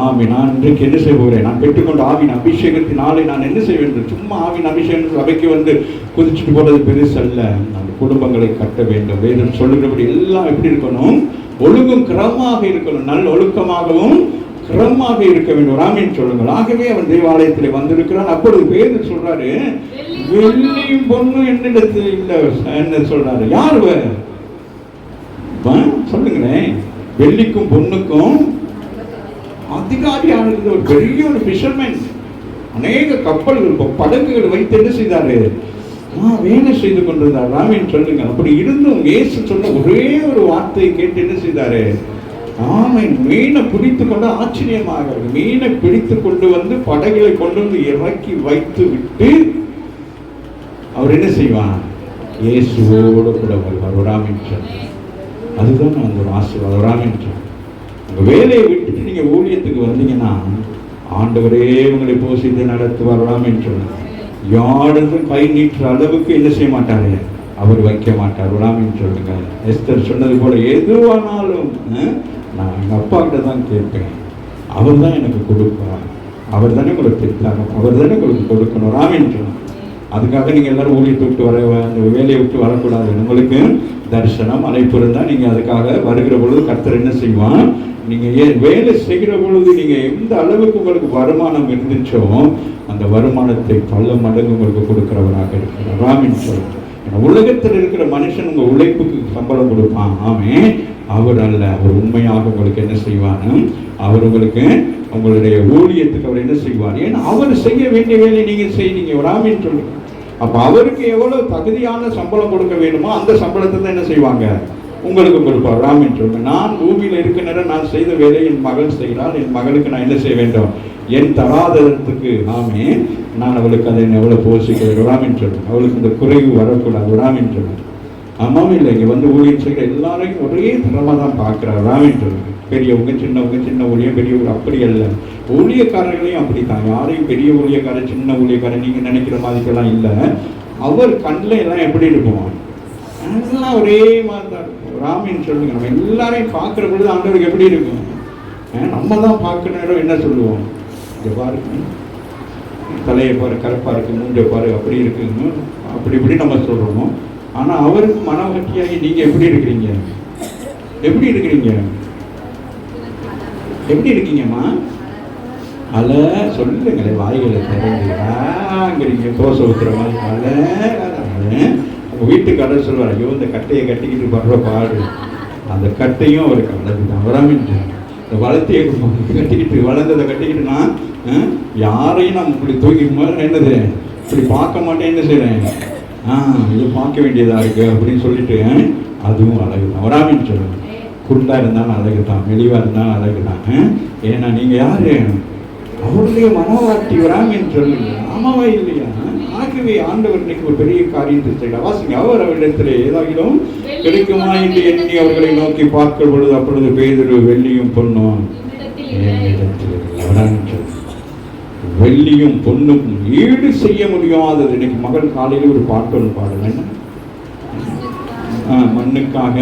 ஆமே நான் இன்றைக்கு என்ன செய்ய போகிறேன், நான் பெற்றுக்கொண்ட ஆவின் அபிஷேகத்தினாலே நான் என்ன செய்ய வேண்டும், சும்மா ஆவின் அபிஷேகம் சபைக்கு வந்து குதிச்சுட்டு போடுறது பெருசு அல்ல, அந்த குடும்பங்களை கட்ட வேண்டும். வேதம் சொல்லுகிறபடி எல்லாம் எப்படி இருக்கணும், ஒழுங்கும் கிரமமாக இருக்கணும், நல்ல ஒழுக்கமாகவும் கிரமமாக இருக்க வேண்டும். ராமின் சொல்லுங்கள். ஆகவே அவன் தேவாலயத்தில் வந்திருக்கிறான். அப்பொழுது வேதம் சொல்றாரு, வெள்ளியும் பொண்ணும் என்னிடத்தில் இல்லை என்ன சொல்றாரு, யார் சொல்லுங்களேன், வெள்ளிக்கும் பொண்ணுக்கும் அதிகாரியான ஒரு பெரிய ஒரு ஃபிஷர்மேன், அநேக கப்பல்கள் படகுகள் வைத்து என்ன செய்தாரு, வேலை செய்து கொண்டிருந்தார். ராமின் சொல்லுங்க. அப்படி இருந்தும் இயேசு சொன்ன ஒரே ஒரு வார்த்தையை கேட்டு என்ன செய்தாரு, மீனை பிடித்து கொண்டு ஆச்சரியமாக மீனை பிடித்து கொண்டு வந்து படகுகளை கொண்டு வந்து இறக்கி வைத்து விட்டு அவர் என்ன செய்வார், இயேசுவோடு கூட வருவார். ராமின் சொன்ன அதுதான் அந்த ஒரு ஆசீர்வாதம். ராமின் சொன்ன உங்கள் வேலையை விட்டுட்டு நீங்கள் ஊழியத்துக்கு வந்தீங்கன்னா ஆண்டவரே உங்களை போஷித்து நடத்துவார். ராமின் சொன்னார். யாருக்கும் கை நீட்டுற அளவுக்கு என்ன செய்ய மாட்டாரு, அவர் வைக்க மாட்டார். ராமின் சொல்லுங்க. எஸ்தர் சொன்னது போல எதுவானாலும் நான் எங்கள் அப்பா கிட்ட தான் கேட்பேன், அவர் தான் எனக்கு கொடுப்பார், அவர் தானே உங்களுக்கு திட்டாங்க, அவர் தானே உங்களுக்கு கொடுக்கணும். ராமின் சொன்னார். அதுக்காக நீங்கள் எல்லாரும் ஊழியத்தை விட்டு அந்த வேலையை விட்டு வரக்கூடாது. உங்களுக்கு தரிசனம் அழைப்பு இருந்தால் நீங்கள் அதுக்காக வருகிற பொழுது கர்த்தர் என்ன செய்வான், நீங்கள் வேலை செய்கிற பொழுது நீங்கள் எந்த அளவுக்கு உங்களுக்கு வருமானம் இருந்துச்சோ அந்த வருமானத்தை பல மடங்கு உங்களுக்கு கொடுக்கிறவராக இருக்கிறார். ராமின் சொல்லுங்க. உலகத்தில் இருக்கிற மனுஷன் உங்கள் உழைப்புக்கு சம்பளம் கொடுப்பான், ஆமே அவர் அல்ல. அவர் உண்மையாக உங்களுக்கு என்ன செய்வார், அவர் உங்களுக்கு உங்களுடைய ஊழியத்துக்கு அவர் என்ன செய்வார், ஏன்னா அவர் செய்ய வேண்டிய வேலையை நீங்கள் செய்வீங்க. ராமின் சொல்லுங்க. அப்போ அவருக்கு எவ்வளவு தகுதியான சம்பளம் கொடுக்க வேண்டுமோ அந்த சம்பளத்தை தான் என்ன செய்வாங்க, உங்களுக்கு கொடுப்பார். ராமின் சொல்லுங்க. நான் பூமியில் இருக்க நேரம் நான் செய்த வேலையை என் மகள் செய்கிறாள், என் மகளுக்கு நான் என்ன செய்ய வேண்டும், என் தராதரத்துக்கு ஆமே நான் அவளுக்கு அதை எவ்வளோ போஷிக்கிறேன். ராமின் சொல்லுங்க. அவளுக்கு இந்த குறைவு வரக்கூடாது. ராமின் சொல்லுங்க. ஆமாம் இல்லை, இங்கே வந்து ஊழியம் செய்கிற எல்லாரையும் ஒரே தரமாக தான் பார்க்குறாரு. ராமின் சொல்லுங்க. பெரியவங்க சின்னவங்க, சின்ன ஊழியம் பெரியவங்க அப்படி அல்ல. ஊழியக்காரர்களையும் அப்படித்தான். யாரையும் பெரிய ஊழியக்காரர் சின்ன ஊழியக்காரர் நீங்கள் நினைக்கிற மாதிரிக்கெல்லாம் இல்லை. அவர் கண்ணில் எல்லாம் எப்படி இருக்கும், எல்லாம் ஒரே மாதிரி தான் இருக்கும். ராமின் சொல்லுங்க. நம்ம எல்லாரையும் பார்க்குற பொழுது ஆண்டவருக்கு எப்படி இருக்கும், நம்ம தான் பார்க்குற நேரம் என்ன சொல்லுவோம், இங்கே பாருங்க தலையை பாரு, கருப்பாக இருக்கு, மூஞ்சை பாரு, அப்படி இருக்குன்னு அப்படி இப்படி நம்ம சொல்கிறோமோ. ஆனால் அவருக்கு மனவகட்டியாகி நீங்கள் எப்படி இருக்கிறீங்க, எப்படி இருக்கிறீங்க, எப்படி இருக்கீங்கம்மா, அல சொல்லுங்களே வாய்களை திறந்துங்கிறீங்க, தோசை ஊற்றுற மாதிரி அல. உங்கள் வீட்டுக்காரர் சொல்வார், ஐயோ இந்த கட்டையை கட்டிக்கிட்டு படுற பாடு, அந்த கட்டையும் அவருக்கு வளர்ந்துதான். வராமிட்டு இந்த வளர்த்தியை கட்டிக்கிட்டு வளர்ந்ததை கட்டிக்கிட்டுனா யாரையும் நம்ம இப்படி தூக்கி என்னது இப்படி பார்க்க மாட்டேன், என்ன செய்கிறேன், இது பார்க்க வேண்டியதாக இருக்குது அப்படின்னு சொல்லிட்டு அதுவும் அழகு தான். வராமின்னு சொல்லுங்கள். குண்டா இருந்தாலும் அழகு தான், மெலிவாக இருந்தாலும் அழகு தான். ஏன்னா நீங்கள் யார், அவருடைய மனவாட்டி. வராமின்னு சொல்லுங்க. ஆமாவா இல்லையா? ஆகவே ஆண்டவர் இன்னைக்கு ஒரு பெரிய காரியத்தை செய்யலாம். வாசிங்க. அவர் அவரிடத்தில் ஏதாகிலும் கிடைக்குமா என்று எண்ணி அவர்களை நோக்கி பார்க்கிற பொழுது அப்பொழுது பேதுரு வெள்ளியும் பொண்ணும் வெள்ளியும் பொண்ணும் ஈடு செய்ய முடியாதது. இன்னைக்கு மகள் காலையில் ஒரு பாட்டு ஒன்று பாடல, என்ன மண்ணுக்காக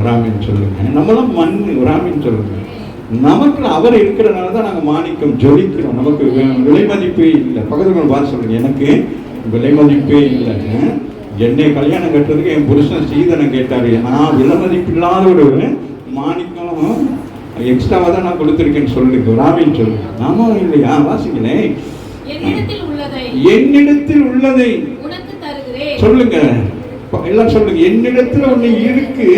ராமின்னு சொல்லுங்க. நம்மளாம் மண் ராமின்னு சொல்லுங்க. நமக்கு அவர் இருக்கிறனால தான் நாங்கள் மாணிக்கம் ஜொலிக்கிறோம். நமக்கு விலை மதிப்பே இல்லை. பக்கத்தில் பார்த்து சொல்லுங்க, எனக்கு விலை மதிப்பே இல்லைங்க. என்னை கல்யாணம் கட்டுறதுக்கு என் புருஷன் சீதனம் கேட்டார். நான் விலை மதிப்பு இல்லாத ஒரு மாணிக்கம் எக்ஸ்ட்ராவாக தான் நான் கொடுத்துருக்கேன்னு சொல்லுங்க. ராமின்னு சொல்லுங்க. ஆமாம் இல்லையா? வாசிங்களேன். என்னிடத்தில் உள்ளதை சொல்லுங்க, எல்லாம் சொல்லுங்க. என்னிடத்துல ஒண்ணு இருக்கு,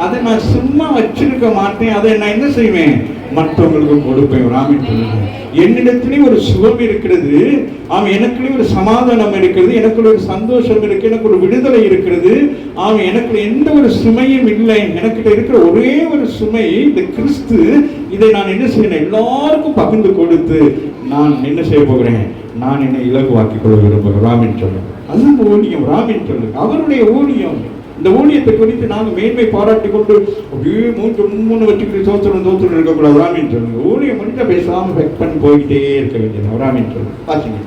அதை நான் சும்மா வச்சிருக்க மாட்டேன். அதை நான் என்ன செய்வேன்? மற்றவங்களுக்கு கொடுப்பேன். ராமின் சொல்லுங்க, என்னிடத்திலே ஒரு சுகம் இருக்கிறது. எனக்குள்ளே ஒரு சமாதானம் இருக்கிறது, எனக்குள்ள ஒரு சந்தோஷம் இருக்கு, எனக்கு ஒரு விடுதலை இருக்கிறது. எனக்கு எந்த ஒரு சுமையும் இல்லை. எனக்கிட்ட இருக்கிற ஒரே ஒரு சுமை இந்த கிறிஸ்து. இதை நான் என்ன செய்யணும்? எல்லாருக்கும் பகிர்ந்து கொடுத்து நான் என்ன செய்ய போகிறேன்? நான் என்னை இலகுவாக்கிக் கொள்ள விரும்புகிறேன். ராமின் சொல்லுங்க, அது ஊழியம். ராமின் சொல்லுங்க, அவருடைய ஊழியம். இந்த ஊழியத்தை குறித்து நாங்கள் மேன்மை பாராட்டி கொண்டு அப்படியே மூணு வச்சுக்கிட்டு தோத்துறோம் இருக்கக்கூடாது. ராமின் சொல்லுங்க, ஊழியம் பண்ணிட்டு பேசாம பெக் பண்ணி போய்கிட்டே இருக்க வேண்டியது. ராமின் சொல்லுங்க, பாத்தீங்க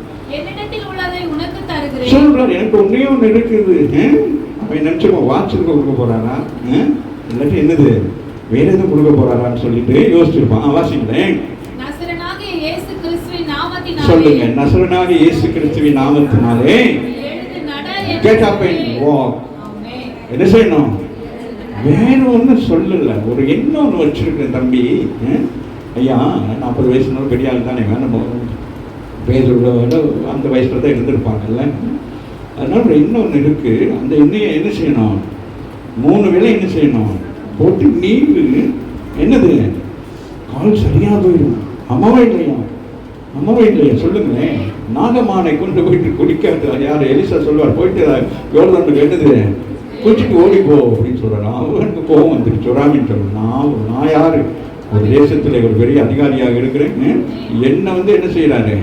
சொல்றாரு, எனக்கு ஒன்னே ஒண்ணு இருக்குது. அவன் நினைச்சிருக்கோம் வாட்சுக்கு கொடுக்க போறானா, இல்லாட்டி என்னது வேற எதுவும் கொடுக்க போறாரான்னு சொல்லிட்டு யோசிச்சிருப்பான். வாசிங்களேன், சொல்லுங்க, நசரனாகிய இயேசு கிறிஸ்துவின் நாமத்தினாலே get up and walk. என்ன செய்யணும்? வேற ஒன்றும் சொல்லல, ஒரு எண்ணம் ஒன்று வச்சிருக்கேன் தம்பி. ஐயா 40 வயசுனால பெரிய ஆள் தானே, நம்ம பேரோட அந்த வயசுல தான் இருந்திருப்பாங்கல்ல. அதனால ஒரு எண்ணம் ஒன்று இருக்கு. அந்த எண்ணெயை என்ன செய்யணும்? 3 வேளை என்ன செய்யணும்? போட்டு நீவு. என்னது? கால் சரியா போயிடும். அம்மாவே இல்லையா? அம்மாவே இல்லையா? சொல்லுங்களேன். நாகமானை கொண்டு போயிட்டு குடிக்காது யார்? எலிசா சொல்லுவார், போயிட்டு யோர்தானுக்கு என்னது குடிச்சிட்டு ஓடிப்போ அப்படின்னு சொல்றாரு. அவனுக்கு கோபம் வந்துருச்சு. ராமின் சொல்றேன், நான் யாரு? ஒரு தேசத்துல ஒரு பெரிய அதிகாரியாக இருக்கிறேன். என்ன என்ன செய்யறாரு?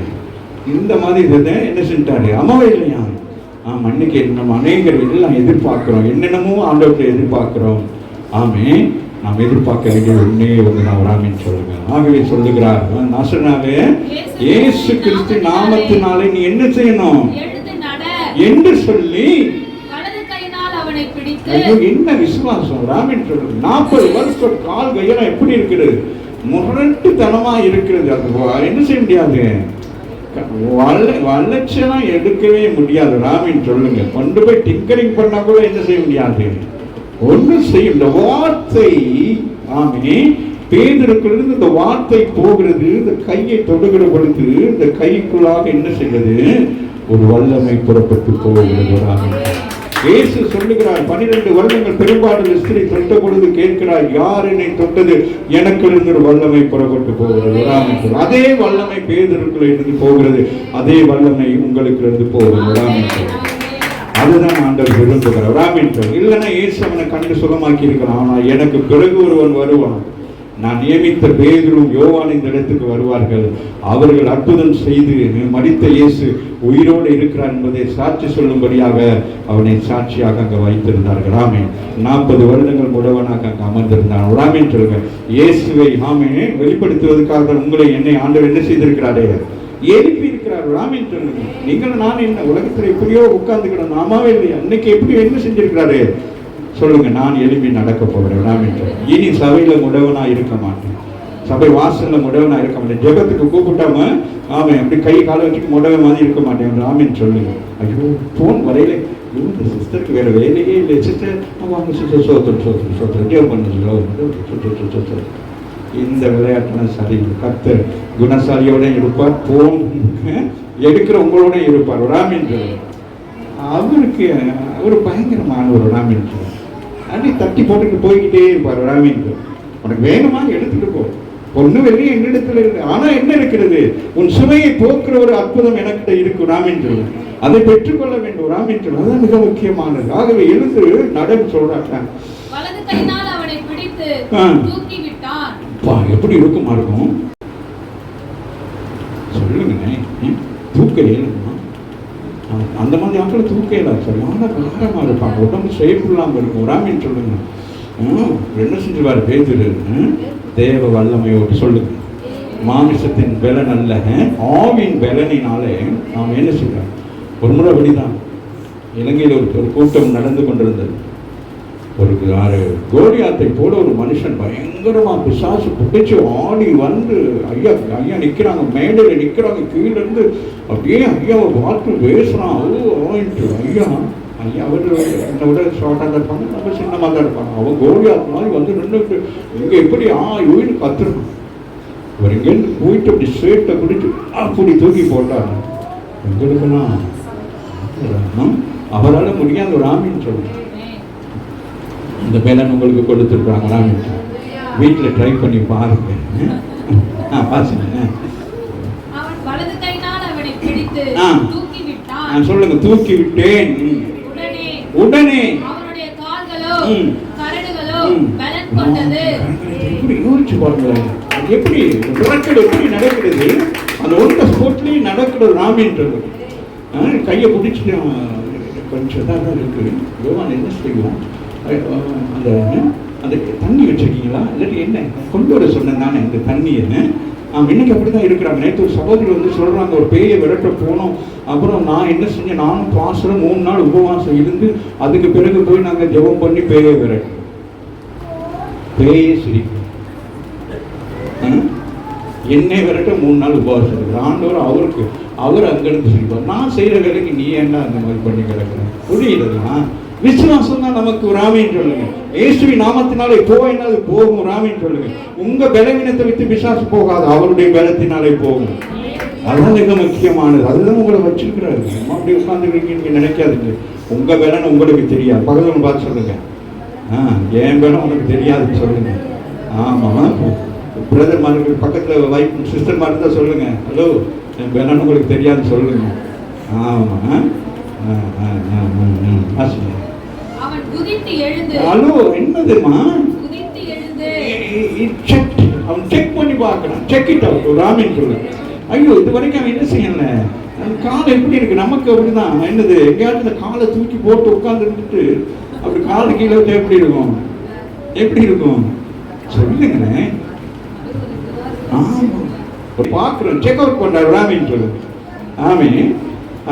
இந்த மாதிரி இதை என்ன செஞ்சாரு? அம்மாவே இல்லையா? அன்னைக்கு நம்ம அநேகர் எல்லாம் எதிர்பார்க்கிறோம், என்னென்னமோ ஆண்டவர்களை எதிர்பார்க்கிறோம். நாம் எதிர்பார்க்க வேண்டிய ஒன்னே ஒன்று நான் ராமின் சொல்லுங்க. ஆகவே சொல்லுகிறார், நாசனாவே இயேசு கிறிஸ்து நாமத்தினாலே நீ என்ன செய்யணும் என்று சொல்லி என்ன விசுவாசம். ராமின் சொல்றது 40 வருஷம் கால் கையெல்லாம் எப்படி இருக்கிறது? முரட்டுத்தனமா இருக்கிறது. அது என்ன செய்ய முடியாது, வளர்ச்சியெல்லாம் எடுக்கவே முடியாது. ராமின் சொல்லுங்க, கொண்டு போய் டிங்கரிங் பண்ணா கூட என்ன செய்ய முடியாது, ஒன்றும் செய்யும். இந்த வார்த்தை பேதுருக்குள்ளிருந்து இந்த வார்த்தை போகிறது. இந்த கையை தொடுகிற பொழுது இந்த கைக்குள்ளாக என்ன செய்வது? ஒரு வல்லமை புறப்பட்டு போகிறது. இயேசு சொல்லுகிறார், 12 வருடங்கள் பெரும்பாடு ஸ்திரீ தொட்ட பொழுது கேட்கிறார், யார் என்னை தொட்டது? எனக்கு இருந்து ஒரு வல்லமை புறப்பட்டு போகிறது. அதே வல்லமை பேதுருக்குள்ள இருந்து போகிறது, அதே வல்லமை உங்களுக்கு இருந்து போகிறது. அதுதான் ஆண்டவர் விரும்புகிறார். ராமின் இல்லைன்னா இயேசு அவனை கண்டு சுகமாக்கி இருக்கிறான். ஆனால் எனக்கு பிறகு ஒருவன் வருவான், நான் நியமித்த பேதுரும் யோவான் இந்த இடத்துக்கு வருவார்கள். அவர்கள் அற்புதம் செய்து மரித்த இயேசு உயிரோடு இருக்கிறார் என்பதை சாட்சி சொல்லும்படியாக அவனை சாட்சியாக அங்கே வைத்திருந்தார்கள். ராமேன் 40 வருடங்கள் முடவனாக அங்கே அமர்ந்திருந்தான். ராமேன் சொல்லுங்க, இயேசுவை வெளிப்படுத்துவதற்காக உங்களை என்னை ஆண்டவர் என்ன செய்திருக்கிறாரே? எழுப்பி இருக்கிறார். ராமேன் சொல்லுங்க, நீங்கள் நான் என்ன உலகத்தில் எப்படியோ உட்கார்ந்துக்கிறோம், நாமாவே இல்லையா? இன்னைக்கு எப்படி என்ன செஞ்சிருக்கிறாரு சொல்லுங்க, நான் எழுப்பி நடக்க போகிறேன். ராமேன் இனி சபையில முடவனா இருக்க மாட்டேன், சபை வாசல்ல முடவனா இருக்க மாட்டேன், ஜெபத்துக்கு கூப்பிட்டாம அப்படி கை கால வச்சுட்டு முடவை மாதிரி இருக்க மாட்டேன். ராமேன் சொல்லுங்க, ஐயோ போன் வரையில இந்த சிஸ்டருக்கு வேற வேலையே இல்லை. சிஸ்டர் அவங்க சிஸ்டர் சோத்திரம் ஜெபம் பண்ண இந்த விளையாட்டுலாம் சரி. கர்த்தர் குணசாலியோட இருப்பார், போன் எடுக்கிற உங்களோட இருப்பார். ராமேன் அவருக்கு ஒரு பயங்கரமான ஒரு ராமேன் அப்படி தட்டி போட்டுட்டு போய்கிட்டே இருப்பார். ராமேன் உனக்கு வேணுமா எடுத்துட்டு போ, பொண்ணு வெளியே என்னிடத்துல இருக்கு. ஆனா என்ன இருக்கிறது? உன் சுமையை போக்குற ஒரு அற்புதம் எனக்கிட்ட இருக்கு. ராமேன் அதை பெற்றுக்கொள்ள வேண்டும். ராமேன் அதான் மிக முக்கியமானது. ஆகவே எழுந்து நடன் சொல்றாங்க. எப்படி இருக்குமா இருக்கும் சொல்லுங்க. தூக்க இயலுமா? அந்த மாதிரி ஆட்கள் தூக்க இயலாது. சரியான காரமா இருப்பாங்க, உடம்பு சேஃப் இல்லாம இருக்கும். ராமேன் சொல்லுங்க, என்ன செஞ்சுவார் பேதுரு? தேவ வல்லமையோடு சொல்லுங்க, மாமிசத்தின் பலன் அல்ல, ஆவின் பலனினாலே நாம் என்ன செய்யறோம். ஒரு முறை அப்படிதான் இலங்கையில் ஒரு கூட்டம் நடந்து கொண்டிருந்தது. ஒரு கோலியாத்தை போல ஒரு மனுஷன் பயங்கரமா பிசாசு பிடிச்சு ஆடி வந்து ஐயா ஐயா நிக்கிறாங்க, மேடையில் நிக்கிறாங்க, கீழே இருந்து அப்படியே ஐயா ஒரு வார்த்தை பேசுறான். ஐயா ஐயா அவர் என்னை விட ஷார்ட்டாக தான் இருப்பாங்க, நம்ம சின்னமாக தான் இருப்பாங்க. அவன் கோலியாத் மாதிரி வந்து நின்றுட்டு இங்கே எப்படி இவனு கத்துருக்கான். அவர் இங்கேருந்து போயிட்டு அப்படி ஸ்ட்ரெயிட்டை பிடிச்சி அப்படி தூக்கி போட்டாங்க. எங்களுக்குன்னா அவரால் முடியாத ஒரு ராமின்னு சொல்லுங்க. இந்த பலன் உங்களுக்கு கொடுத்துருக்காங்களா? வீட்டில் ட்ரை பண்ணி பாருங்க. பாசுங்க. அவன் வலது கையினால் அவனை பிடித்து தூக்கி விட்டான். சொல்லுங்க, தூக்கி விட்டேன். உடனே அவனுடைய கால்களோ கரடுகளோ பலன் கொண்டது. யோசிச்சு பாருங்களேன், எப்படி துறக்கல் எப்படி நடக்கிறது? அந்த ஒருத்த ஸ்போர்ட்லயும் நடக்கிறது ராமின்றது. கையை பிடிச்சிட்டு கொஞ்சம் தான் இருக்கு. யோவான் என்ன செய்வோம்? அந்த அந்த தண்ணி வச்சிருக்கீங்களா? இல்லாட்டி என்ன கொண்டு வர சொன்னேன் தானே இந்த தண்ணி என்ன? இன்னைக்கு அப்படிதான் இருக்கிறாங்க. நேற்று ஒரு சகோதரி வந்து சொல்றாங்க, ஒரு பேயை விரட்ட போனோம். அப்புறம் நான் என்ன செஞ்சேன், நானும் பாசரம் 3 நாள் உபவாசம் இருந்து அதுக்கு பிறகு போய் நாங்கள் ஜெபம் பண்ணி பேயை விரட்டோம். பேயே சிரிக்கும். என்னை விரட்ட 3 நாள் உபவாசம் இருக்கு. ஆண்டவர் அவருக்கு அவர் அங்கிருந்து சிரிப்பார். நான் செய்யற வேலைக்கு நீ என்ன அந்த மாதிரி பண்ணி கிடக்கிறேன்? புரியுதுங்களா? விசுவாசம் தான் நமக்கு ராமின்னு சொல்லுங்க. இயேசுவி நாமத்தினாலே போயினாது போகும் ராமின்னு சொல்லுங்க. உங்க பலவீனத்தை விட்டு விசுவாசம் போகாது, அவருடைய பலத்தினாலே போகும். அதுதான் மிக முக்கியமானது. அதுதான் உங்களை வச்சிருக்கிறாரு. அப்படி உட்காந்துருக்கீங்க நினைக்காதுங்க. உங்க பலன் உங்களுக்கு தெரியாது. பக்கத்துல பார்த்து சொல்லுங்க, என் பலம் உனக்கு தெரியாதுன்னு சொல்லுங்க. ஆமா, பிரதர் மாதிரி பக்கத்துல வைஃப் சிஸ்டர் மாதிரி தான் சொல்லுங்க, ஹலோ என் பலன் உங்களுக்கு தெரியாதுன்னு சொல்லுங்க. ஆமா, அவன் குதித்து எழுந்து, ஹலோ என்னதுமா? குதித்து எழுந்து அவன் செக் பண்ணி பார்க்கணும். செக் இட் அவுட் ராமின் சொல்லுங்க. ஐயோ, இது வரைக்கும் அவன் என்ன செய்யல? கால் எப்படி இருக்கு? நமக்கு அப்படிதான். என்னது, எங்கேயாவது இந்த காலை தூக்கி போட்டு உட்கார்ந்து இருந்துட்டு அப்படி காலு கீழே வச்சு எப்படி இருக்கும்? எப்படி இருக்கும் சொல்லுங்களே. ஆமா, பார்க்குறோம், செக் அவுட் பண்றாரு ராமின் சொல்லுங்க. ஆமே,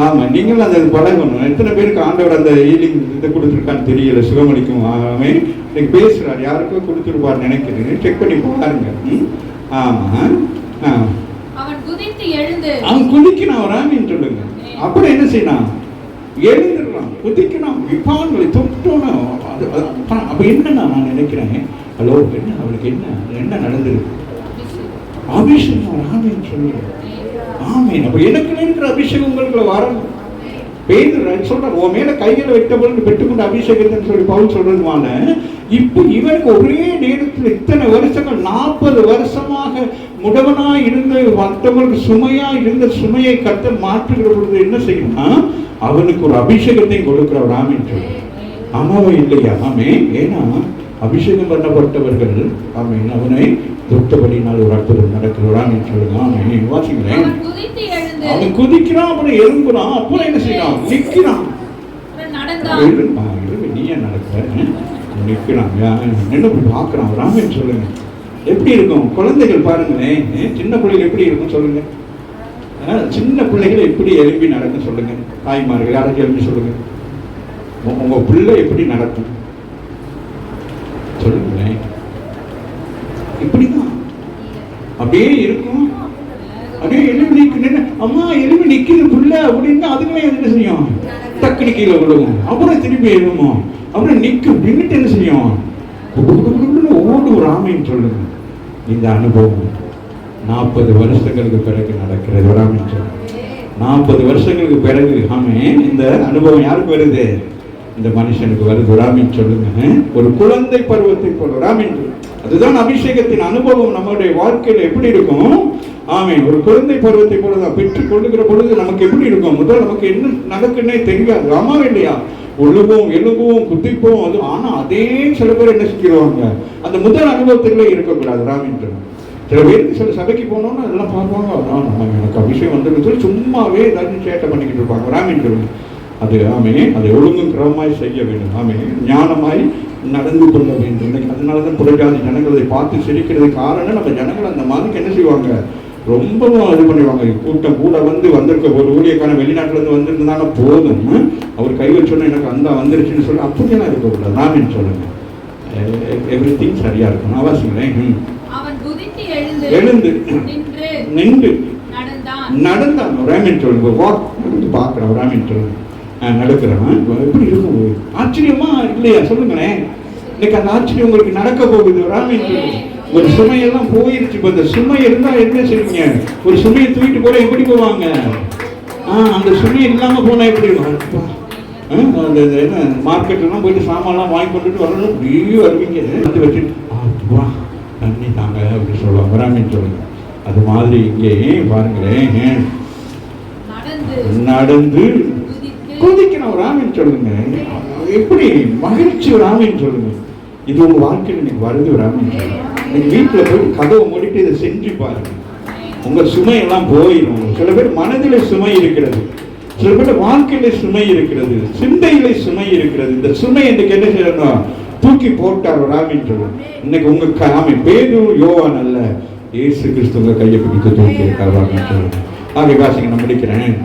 ஆமா, நீங்களும் அந்த பழகணும். எத்தனை பேருக்கு ஆண்டவர் அந்த ஹீலிங் இதை கொடுத்துருக்கான்னு தெரியல, சுகமளிக்கும். ஆமே, இன்னைக்கு பேசுறாரு, யாருக்கோ கொடுத்துருப்பாரு நினைக்கிறேன். செக் பண்ணி பாருங்க. ஆமா, அவன் குதித்து எழுந்து, அவன் குதிக்கணும் ராமின்னு சொல்லுங்க. அப்புறம் என்ன செய்யணும்? எழுந்துடலாம், குதிக்கணும், விபான்களை தொட்டோம். அப்ப என்னன்னா நான் நினைக்கிறேன், ஹலோ என்ன அவளுக்கு என்ன நடந்திருக்கு? அபிஷேகம் ராமின்னு சொல்லுங்க. ஆமே, அப்ப எனக்கு இருக்கிற அபிஷேகம் உங்களுக்கு வரணும். பேதுரு சொல்றாரு, உன் மேல கைகளை வைத்தபோது பெற்றுக்கொண்ட அபிஷேகத்தை சொல்லி பவுல் சொல்றதுமான. இப்ப இவருக்கு ஒரே நேரத்தில் இத்தனை வருஷங்கள் 40 வருஷமாக முடவனாய் இருந்த மற்றவர்களுக்கு சுமையா இருந்த சுமையை கர்த்தர் மாற்றுகிற பொழுது என்ன செய்யணும்னா, அவனுக்கு ஒரு அபிஷேகத்தையும் கொடுக்கிறவர் ராமின் சொல்லி. ஆமாவோ இல்லையா? ஆமே, ஏன்னா அபிஷேகம் பண்ணப்பட்டவர்கள் ஆமே அவனை தொட்டபடினால் ஒரு அற்புதம் நடக்கிறான் சொல்லுங்க. ஆமே, வாசிக்கிறேன். அவன் குதிக்கிறான், அப்புறம் எழும்புறான், அப்புறம் என்ன செய்யறான்? நிக்கிறான். நீ ஏன் நடக்கிற? நிக்கிறான், என்ன பாக்குறான் ராமன் சொல்லுங்க. எப்படி இருக்கும்? குழந்தைகள் பாருங்களேன், சின்ன பிள்ளைகள் எப்படி இருக்கும் சொல்லுங்க. சின்ன பிள்ளைகள் எப்படி எழுப்பி நடக்கும் சொல்லுங்க. தாய்மார்கள் யாராச்சும் எழுப்பி சொல்லுங்க, உங்க பிள்ளை எப்படி நடக்கும் சொல்லுங்களேன். இப்படிதான் அப்படியே இருக்கும். அப்படியே எலும்பி நிற்க, அம்மா எலும்பி நிற்கிது புள்ள அப்படின்னா அதுக்குமே என்ன செய்யும்? டக்குனு கீழே விடுவோம், அப்புறம் திரும்பி எழுவோம், அப்புறம் நிற்கும், நின்றுட்டு என்ன செய்யும்? ஓடு ராமின்னு சொல்லுங்க. இந்த அனுபவம் 40 வருஷங்களுக்கு பிறகு நடக்கிறது ராமின்னு சொல்லுங்க. 40 வருஷங்களுக்கு பிறகு ஆமே இந்த அனுபவம் யாருக்கு வருது? இந்த மனுஷனுக்கு வருது ராமின்னு சொல்லுங்க. ஒரு குழந்தை பருவத்தை போல ராமின். அதுதான் அபிஷேகத்தின் அனுபவம் நம்மளுடைய வாழ்க்கையில் எப்படி இருக்கும்? ஆமே, ஒரு குழந்தை பருவத்தை போலதான். பெற்றுக் கொள்ளுகிற பொழுது நமக்கு எப்படி இருக்கும்? முதல் நமக்கு என்ன நடக்குன்னே தெரியாது. ஆமா இல்லையா? ஒழுவோம், எழுவோம், குதிப்போம். அது ஆனா அதே சில பேர் என்ன செஞ்சிருவாங்க, அந்த முதல் அனுபவத்திலே இருக்கக்கூடாது ராமின். சில பேருக்கு சில சபைக்கு போனோம்னா அதெல்லாம் பார்ப்பாங்க, எனக்கு அபிஷேகம் வந்துருக்கு சொல்லி சும்மாவே ஏதாச்சும் சேட்டை பண்ணிக்கிட்டு இருப்பாங்க ராமின். அது ஆமே, அதை ஒழுங்கும் கிரமமாய் செய்ய வேண்டும். ஆமே, ஞானமாய் நடந்து கொள்ள வேண்டும். இன்னைக்கு அதனாலதான் புறஜாதி ஜனங்களை பார்த்து சிரிக்கிறது காரணம், நம்ம ஜனங்கள் அந்த மாதிரி என்ன செய்வாங்க, ரொம்பவும் இது பண்ணுவாங்க. கூட்டம் கூட வந்திருக்க ஒரு ஊழியக்கான வெளிநாட்டுல இருந்து வந்திருந்தாலும் போதும், அவர் கை வச்சோன்னா எனக்கு அந்த வந்துருச்சுன்னு சொல்லி அப்படியெல்லாம் இருக்கக்கூடாது. ராமின் சொல்லுங்க. எவ்ரி திங் சரியா இருக்கும். அவசியம் எழுந்து நின்று நடந்தான் ராமின் சொல்லுங்க. பார்க்கிறோம் ராமின் சொல்லுங்க. நடக்கிறவன் எப்படி இருக்கும்? ஆச்சரியமா இல்லையா? சொல்லுங்களேன். இன்னைக்கு அந்த ஆச்சரியம் உங்களுக்கு நடக்க போகுது ராமின். ஒரு சுமையெல்லாம் போயிருச்சு. இப்ப அந்த சுமை இருந்தா என்ன செய்வீங்க? ஒரு சுமையை தூக்கிட்டு போல எப்படி போவாங்க? அந்த சுமை இல்லாம போனா எப்படி இருக்கும்? அந்த என்ன மார்க்கெட்லாம் போயிட்டு சாமான்லாம் வாங்கி கொண்டுட்டு வரணும், அப்படியே வருவீங்க வந்து வச்சுட்டு வா தண்ணி தாங்க அப்படின்னு சொல்லுவாங்க, வராமின்னு சொல்லுங்க. அது மாதிரி இங்கே பாருங்களேன், நடந்து குதிக்கணும், ராமின்னு சொல்லுங்க. எப்படி மகிழ்ச்சி ராமின்னு சொல்லுங்க. இது உங்க வாழ்க்கையில் இன்னைக்கு வருது ராமின்னு சொல்லுங்க. நீங்க வீட்டில் போய் கதவை மூடிட்டு இதை செஞ்சு பாருங்க, உங்க சுமை எல்லாம் போயிடும். சில பேர் மனதில சுமை இருக்கிறது, சில பேர் வாழ்க்கையில சுமை இருக்கிறது, சிந்தையில சுமை இருக்கிறது. இந்த சுமை இன்னைக்கு என்ன செய்யணும், தூக்கி போட்டார் ராமின்னு சொல்லுங்க. இன்னைக்கு உங்க ஆமை பேதுரு யோவான் அல்ல, இயேசு கிறிஸ்து உங்க கையை பிடித்து தூக்கி இருக்கார் ராமின்னு சொல்லுங்க. ஆக வாசிங்க, நான் முடிக்கிறேன்.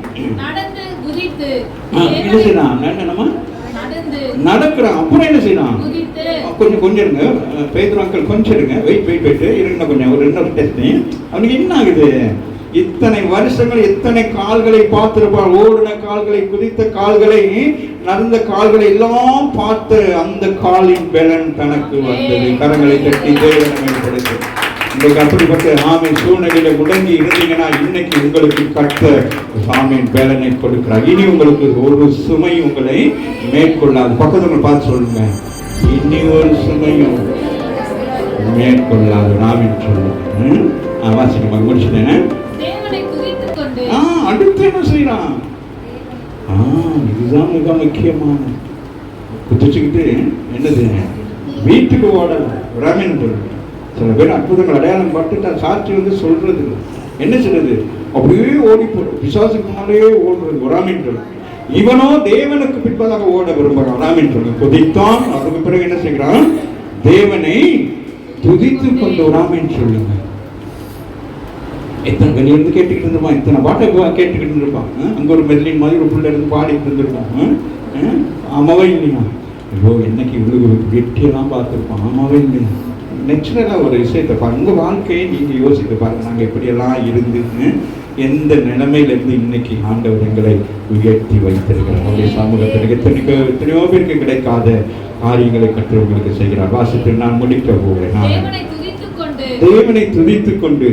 என்ன செய்யலாம், என்னமா நடக்கிறான். அப்புறம் என்ன செய்யலாம், கொஞ்சம் இருங்க பேதுரு அங்கிள், கொஞ்சம் இருங்க, வெயிட் இருங்க கொஞ்சம், ஒரு இன்னொரு டெஸ்ட். அவனுக்கு என்ன ஆகுது, இத்தனை வருஷங்கள் எத்தனை கால்களை பார்த்திருப்பான், ஓடின கால்களை, குதித்த கால்களை, நடந்த கால்களை எல்லாம் பார்த்து அந்த காலின் பலன் தனக்கு வந்தது. கரங்களை தட்டி தேவனை கொடுத்து உங்களுக்கு அப்படிப்பட்ட ஆமீன் சூழ்நிலையில முடங்கி இருந்தீங்கன்னா இன்னைக்கு உங்களுக்கு கர்த்தர் ஆமீன் பலனை கொடுக்கிறார். இனி உங்களுக்கு ஒரு சுமை உங்களை மேற்கொள்ளாது. பக்கத்துல பார்த்து சொல்லுங்க, இனி ஒரு சுமையும் மேற்கொள்ளாது ஆமீன் சொல்லுங்க. வாசிக்க முடிச்சுட்டேன். அடுத்து என்ன செய்யலாம், இதுதான் மிக முக்கியமான. குதிச்சுக்கிட்டு என்னது, வீட்டுக்கு ஓடலாம் ராமீன் சொல்லுங்க. சில பேர் அற்புதங்கள் அடையாளம் பட்டுட்டு சாட்சி வந்து சொல்றது என்ன சொல்றது, அப்படியே ஓடி போடும், பிசாசுக்கு முன்னாலே ஓடுறது வராமின் சொல்லு. இவனோ தேவனுக்கு பின்பதாக ஓட விரும்புகிறான் ராமின் சொல்லு. துதித்தான், அதுக்கு பிறகு என்ன செய்கிறான், தேவனை துதித்து கொண்டு வராமின்னு சொல்லுங்க. எத்தனை வெளியிருந்து கேட்டுக்கிட்டு இருந்திருப்பான், இத்தனை பாட்டை கேட்டுக்கிட்டு இருந்திருப்பான். அங்க ஒரு மெர்லின் மாதிரி ஒரு பிள்ளை இருந்து பாடிட்டு இருந்திருப்பான். ஆமாவே இல்லையா, ஐயோ என்னைக்கு இவ்வளவு வெற்றியெல்லாம் பார்த்துருப்பான். ஆமாவே இல்லையா, நேச்சுரலாக ஒரு விஷயத்தை பாருங்க, உங்கள் வாழ்க்கையை நீங்கள் யோசித்து பாருங்கள். நாங்கள் எப்படியெல்லாம் இருந்து எந்த நிலைமையிலிருந்து இன்னைக்கு ஆண்டவர் எங்களை உயர்த்தி வைத்திருக்கிறார். அவருடைய சமூகத்தில் எத்தனையோ பேருக்கு கிடைக்காத காரியங்களை கற்றவர்களுக்கு செய்கிறார். வாசித்து நான் முடிக்க போகிறேன். தேவனை துதித்துக் கொண்டு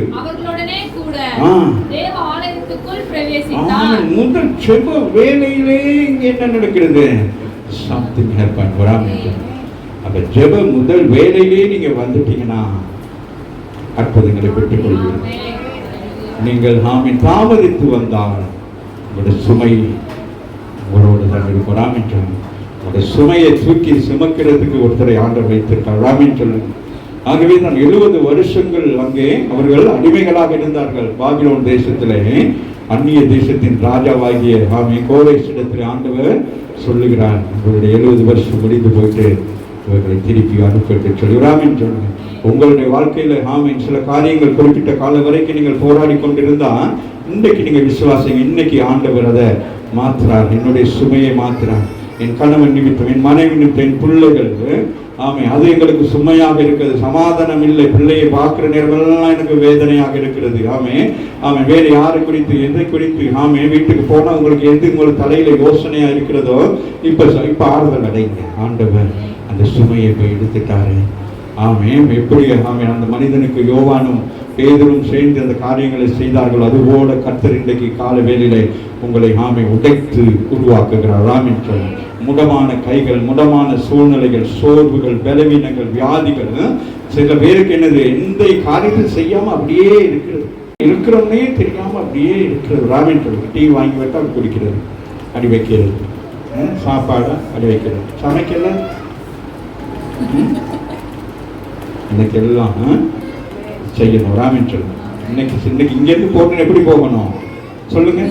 முதல் செப வேலையிலே இங்க என்ன நடக்கிறது, சம்திங் ஹேப்பன் வராமல். அந்த ஜெப முதல் வேலையிலே நீங்க வந்துட்டீங்கன்னா அற்புதங்களை பெற்றுக் கொள்வீர்கள். நீங்கள் ஆமீன் தாமதித்து வந்தால் உங்களுடைய சுமை உங்களோடு தான் இருக்கும் ராமின் சொல்லுங்க. உங்களுடைய சுமையை தூக்கி சுமக்கிறதுக்கு ஒருத்தரை ஆண்டவர் வைத்திருக்கார் ராமின் சொல்லுங்க. ஆகவே நான் 70 வருஷங்கள் அங்கே அவர்கள் அடிமைகளாக இருந்தார்கள் பாபிலோன் தேசத்திலே. அந்நிய தேசத்தின் ராஜாவாகிய கோரேசிடத்தில் ஆண்டவர் சொல்லுகிறார், உங்களுடைய 70 வருஷம் முடிந்து போயிட்டு இவர்களை திருப்பி அனுப்பிட்டு சொல்லுறாமின்னு சொல்லுங்க. உங்களுடைய வாழ்க்கையில ஆமீன் சில காரியங்கள் குறிப்பிட்ட காலம் வரைக்கும் நீங்கள் போராடி கொண்டிருந்தா இன்றைக்கு நீங்க விசுவாசிங்க, இன்னைக்கு ஆண்டவர் அதை மாத்துறார். என்னுடைய சுமையை மாத்துறார். என் கணவன் நிமித்தம், என் மனைவி நிமித்தம், என் பிள்ளைகள் அது எங்களுக்கு சுமையாக இருக்கிறது, சமாதானம் இல்லை. பிள்ளையை பார்க்கிற நேரமெல்லாம் எனக்கு வேதனையாக இருக்கிறது. வேறு யாரை குறித்து எதை குறித்து வீட்டுக்கு போனா உங்களுக்கு எது உங்களுக்கு தலையில யோசனையா இருக்கிறதோ இப்ப ஆறுதல் அடைங்க. ஆண்டவர் அந்த சுமையை போய் எடுத்துட்டாரு. எப்படி அந்த மனிதனுக்கு யோவானும் பேதுரும் சேர்ந்து அந்த காரியங்களை செய்தார்கள், அதுபோல கர்த்தர் இன்றைக்கு கால வேளையிலே உங்களை உடைத்து உருவாக்குகிறார். ராமின் சொல்லும் முடமான கைகள், முடமான சூழ்நிலைகள், சோர்வுகள், பலவீனங்கள், வியாதிகள். சில பேருக்கு என்னது, எந்த காரியத்தை செய்யாம அப்படியே இருக்கிறோம்னே தெரியாம அப்படியே இருக்கிறது. ராமின் சொல்லுங்க. டீ வாங்கி வைத்தா குடிக்கிறது, அடி வைக்கிறது, சாப்பாடு அடி வைக்கிறது, சமைக்கல இன்னைக்கு எல்லாம் செய்யணும். ராமின் சொல்லுங்க. இன்னைக்கு இங்கேருந்து போகணும், எப்படி போகணும் சொல்லுங்க.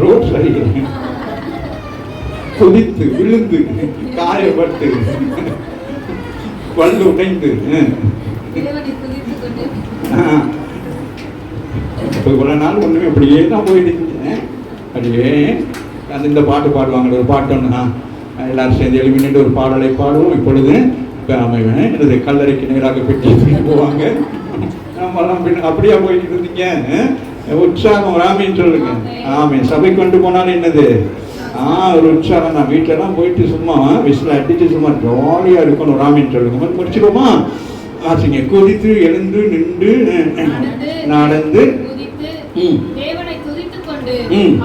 ரோட் சரியில்லை, குதித்து விழுந்து காயப்பட்டு பல்லு உடைந்து இவ்வளவு நாள் ஒண்ணுமே அப்படியே தான் போயிட்டு இருந்தேன். அப்படியே இந்த பாட்டு பாடுவாங்க, ஒரு பாட்டு ஒண்ணு எல்லாரும் சேர்ந்து எழுப்பிட்டு ஒரு பாடலை பாடுவோம். இப்பொழுது எனது கல்லறைக்கு நேராக பெட்டி போவாங்க. நம்மெல்லாம் அப்படியா போயிட்டு இருந்தீங்க. உற்சாகம் ராமின்னு சொல்லுங்க. சபை கொண்டு போனாலும் என்னது ஒரு உற்சாகம். நான் வீட்டிலலாம் போயிட்டு சும்மா விசில் அடிச்சு சும்மா ஜாலியா இருக்கணும். ராமின்னு சொல்லுங்க. முடிச்சிடுவோமா? ஆசைங்க. குதித்து எழுந்து நின்று நடந்து தேவனை துதித்துக் கொண்டு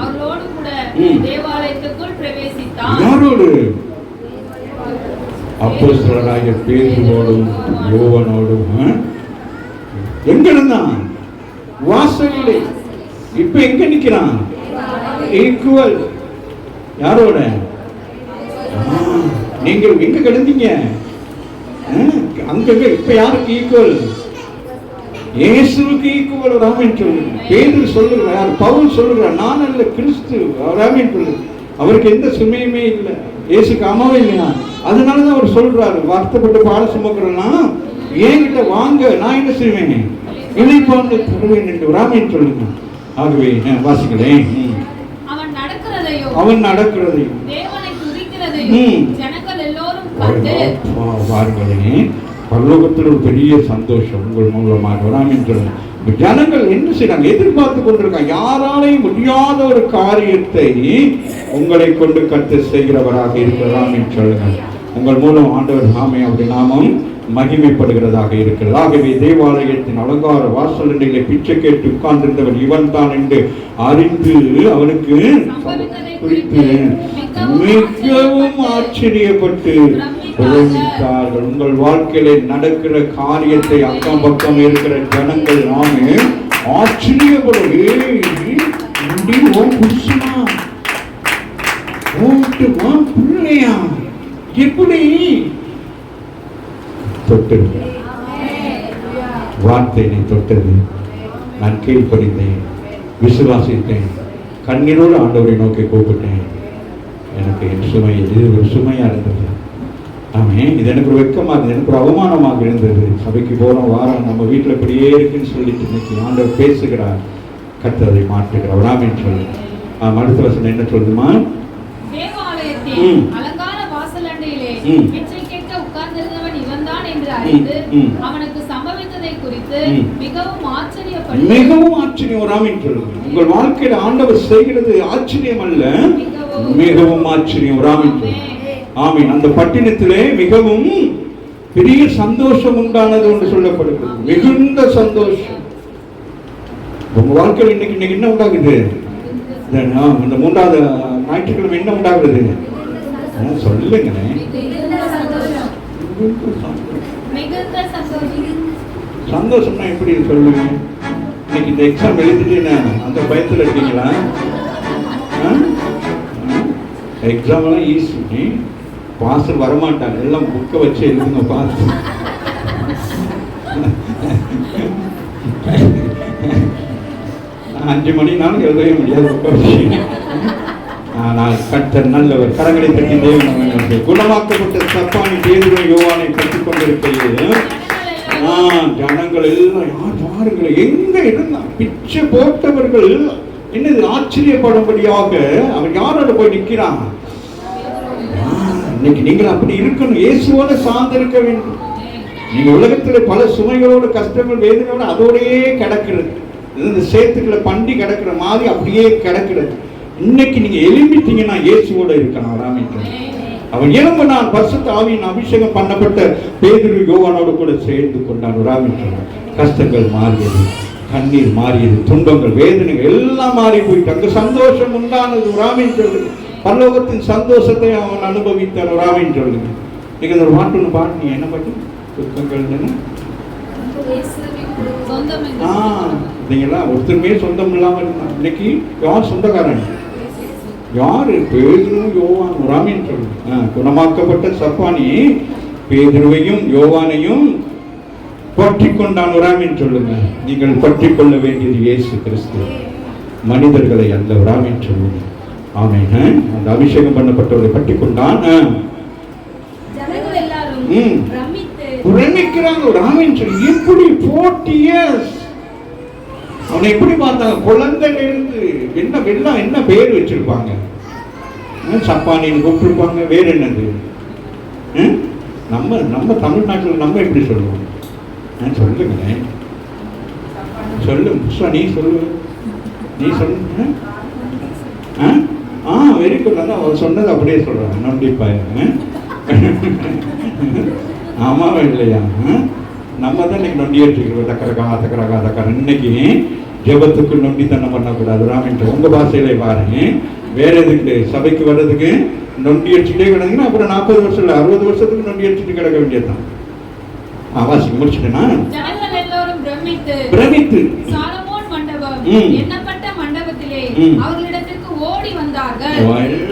அவர்களோடு கூட தேவாலயத்துக்குள் ஆரம்பித்தான். யாரோடு? அப்போஸ்தலராகிய பேதுருவோடும் யோவானோடும். எங்க இருந்தான்? வாசலிலே. இப்ப எங்க நிக்கிறான்? ஈக்குவல். யாரோட? நீங்க எங்க கிடந்தீங்க? அங்க. இப்ப யாருக்கு ஈக்குவல்? இயேசுவுக்கு ஈக்குவல். ராமன் சொல்லுங்க. பேதுரு சொல்லுகிறார், பவுல் சொல்லுகிறார், நான் அல்ல கிறிஸ்து. ராமன் சொல்லுங்க. அவருக்கு எந்த சுமையுமே இல்லை. இயேசுக்கு அம்மாவே இல்லையா? அதனாலதான் அவர் சொல்றாரு, வருத்தப்பட்டு பாட சுமக்கிறேன்னா என்கிட்ட வாங்க, நான் என்ன செய்வேன்? இணைப்பாண்டு தருவேன் என்று ராமன் சொல்லுங்க. ஆகவே வாசிக்கிறேன். அவன் நடக்கிறதையும் பாருங்களேன். பரலோகத்தில் ஒரு பெரிய சந்தோஷம் உங்கள் மூலமாக ராமன் சொல்லுங்க. ஜனங்கள் என்ன செய்யறாங்க? எதிர்பார்த்து கொண்டிருக்காங்க. யாராலையும் முடியாத ஒரு காரியத்தை உங்களை கொண்டு கர்த்தர் செய்கிறவராக இருக்கிறார் என்று சொல்லுங்க. உங்கள் மூலம் ஆண்டவர் ஆமை அப்படி நாமம் மகிமைப்படுகிறதாக இருக்கிறது. ஆகவே தேவாலயத்தின் அலங்கார வாசலிலே பிச்சை கேட்டு உட்கார்ந்திருந்தவன் இவன் தான் என்று அறிந்து அவனுக்கு குறித்து மிகவும் ஆச்சரியப்பட்டு பிரமித்தார்கள். உங்கள் வாழ்க்கையில நடக்கிற காரியத்தை அக்கம் பக்கம் இருக்கிற ஜனங்கள் நாமே ஆச்சரியப்படுது. எப்படி தொட்டது? வார்த்தை தொட்டது. நான் கீழ்ப்படிந்தேன், விசுவாசித்தேன், கண்ணீரோடு ஆண்டவரை நோக்கி கூப்பிட்டேன். எனக்கு என் சுமை இது ஒரு சுமையா இருந்தது. ஆமே, இது எனக்கு ஒரு வெட்கமாக இருந்தது, எனக்கு ஒரு அவமானமாக இருந்தது. சபைக்கு போறோம், வாரம் நம்ம வீட்டில் இப்படியே இருக்குன்னு சொல்லிட்டு இன்னைக்கு ஆண்டவர் பேசுகிறார். கர்த்தரை மாற்றுகிறார். ஆமென் சொல்லு. அடுத்த வசனம் என்ன சொல்லுமா? அவனுக்கு சம்பவித்ததை குறித்து மிகவும் ஆச்சரியம். ராமன் சொல்லுங்க. உங்கள் வாழ்க்கையில ஆண்டவர் செய்கிறது ஆச்சரியம் அல்ல, மிகவும் ஆச்சரியம். ராமன் சொல்லுங்க. ஆமீன். அந்த பட்டினத்திலே மிகவும் பெரிய சந்தோஷம் உண்டானது என்று சொல்லப்படுகிறது. மிகுந்த சந்தோஷம் உங்க வாழ்க்கையில் இன்னைக்கு என்ன உண்டாகுது? இந்த 3வது ஞாயிற்றுக்கிழமை என்ன உண்டாகுது? சொல்லுங்க. சந்தோஷம்னா எப்படி சொல்லுங்க? இன்னைக்கு இந்த எக்ஸாம் எழுதிட்டு அந்த பயத்தில் இருக்கீங்களா? எக்ஸாம் எல்லாம் ஈஸி, பாஸ் வரமாட்டாங்க. எல்லாம் புக்கை வச்சு எழுதுங்க பாஸ். 5 மணினாலும் எழுதவே முடியாது புக்கை வச்சு. ஆனால் கர்த்தர் நல்லவர். கரங்களை தட்டி தேவன் குணமாக்கப்பட்ட சப்பானி பேதுரு யோவானை கற்றுக் கொண்டிருக்கிறது. ஜனங்கள் எல்லாம் யார் பாருங்கள் எங்க இருந்தான்? பிச்சை போட்டவர்கள் என்னது ஆச்சரியப்படும்படியாக அவன் யாரோட போய் நிற்கிறான்? இன்னைக்கு நீங்கள் அப்படி இருக்கணும். இயேசுவோட சார்ந்திருக்க வேண்டும். நீங்க உலகத்துல பல சுமைகளோட கஷ்டங்கள் வேதனையோட அதோடையே கிடக்கிறது. இந்த சேத்துக்களை பண்டி கிடக்கிற மாதிரி அப்படியே கிடக்கிறது. இன்னைக்கு நீங்க எழும்பிட்டீங்கன்னா இயேசுவோட இருக்கணும். ராமேஸ்வரன் அவன் எழும்பினான். பரிசுத்த ஆவியின் அபிஷேகம் பண்ணப்பட்ட பேதுரு யோவானோடு கூட சேர்ந்து கொண்டான். ராமேஸ்வரன் கஷ்டங்கள் மாறியது, கண்ணீர் மாறியது, துன்பங்கள் வேதனைகள் எல்லாம் மாறி போயிட்டு அங்க சந்தோஷம் உண்டானது. ராமேஸ்வரன் பரலோகத்தின் சந்தோஷத்தை அவன் அனுபவித்தார். ராமேஸ்வரன் நீங்க ஒரு பாட்டு ஒன்று பாட்டு என்ன பாட்டு? துக்கங்கள் நீங்களாம் ஒருத்தருமே சொந்தம் இல்லாம இருந்தான். இன்னைக்கு யார் சொந்தக்காரன்? யாரு? பேதுரு யோவான். ராமேன் சொல்லுங்க. குணமாக்கப்பட்ட சப்பானி பேதுருவையும் யோவானையும் பற்றி கொண்டான். ராமேன் சொல்லுங்க. நீங்கள் பற்றி கொள்ள வேண்டியது இயேசு கிறிஸ்து, மனிதர்களை அல்ல. ராமேன் சொல்லுங்க. ஆமென். அந்த அபிஷேகம் பண்ணப்பட்டவரை பற்றி கொண்டான். பிரமிக்கிறாங்க. ராமேன் சொல்லி எப்படி 40 years அவனை எப்படி பார்த்தாங்க? குழந்தைல இருந்து என்ன வெள்ளம் என்ன பேர் வச்சிருப்பாங்க? சப்பானின்னு கூப்பிட்டுருப்பாங்க. வேறு என்னது? நம்ம தமிழ்நாட்டில் நம்ம எப்படி சொல்லுவோம்? சொல்லுங்க. சொல்லு புஷ்பா, நீ சொல்லு. நீ சொல்லுங்க. Very good. அவர் சொன்னது அப்படியே சொல்றாங்க. நொண்டிப்பாங்க. ஆமாவா இல்லையா? நம்ம தான் இன்னைக்கு நொண்டி வச்சுக்கிறோம். தக்கரக்கா. இன்னைக்கு ஜெபத்துக்கு நொண்டி தன்னை பண்ணக்கூடாது. ராமேஸ்வரன் உங்க பாஷையிலே பாருங்க. வேற எதுக்கு? சபைக்கு வர்றதுக்கு நொண்டி அடிச்சுட்டே கிடந்தீங்கன்னா அப்புறம் 40 வருஷம் இல்லை 60 வருஷத்துக்கு நொண்டி அடிச்சுட்டு கிடக்க வேண்டியதுதான். வாசிக்க முடிச்சுட்டேன்னா ஜனங்கள் எல்லோரும் பிரமித்து சாலமோன் மண்டபம் எண்ணப்பட்ட மண்டபத்திலே அவர்களிடத்திற்கு ஓடி வந்தார்கள்.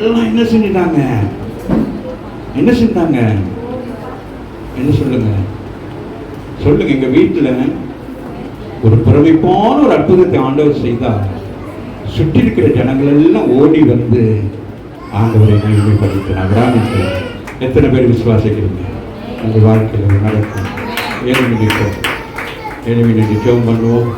எல்லாம் என்ன செஞ்சிட்டாங்க? என்ன சொல்லுங்க? எங்க வீட்டுல ஒரு பிரமிப்பான ஒரு அற்புதத்தை ஆண்டவர் செய்தார். சுற்றி இருக்கிற ஜனங்கள் எல்லாம் ஓடி வந்து ஆண்டவரை மகிமைப்படுத்தினார். எத்தனை பேர் விசுவாசிக்கிறீங்க? உங்கள் வாழ்க்கையில் நடக்கும். 7 நிமிடம் ஜெபம் பண்ணுவோம்.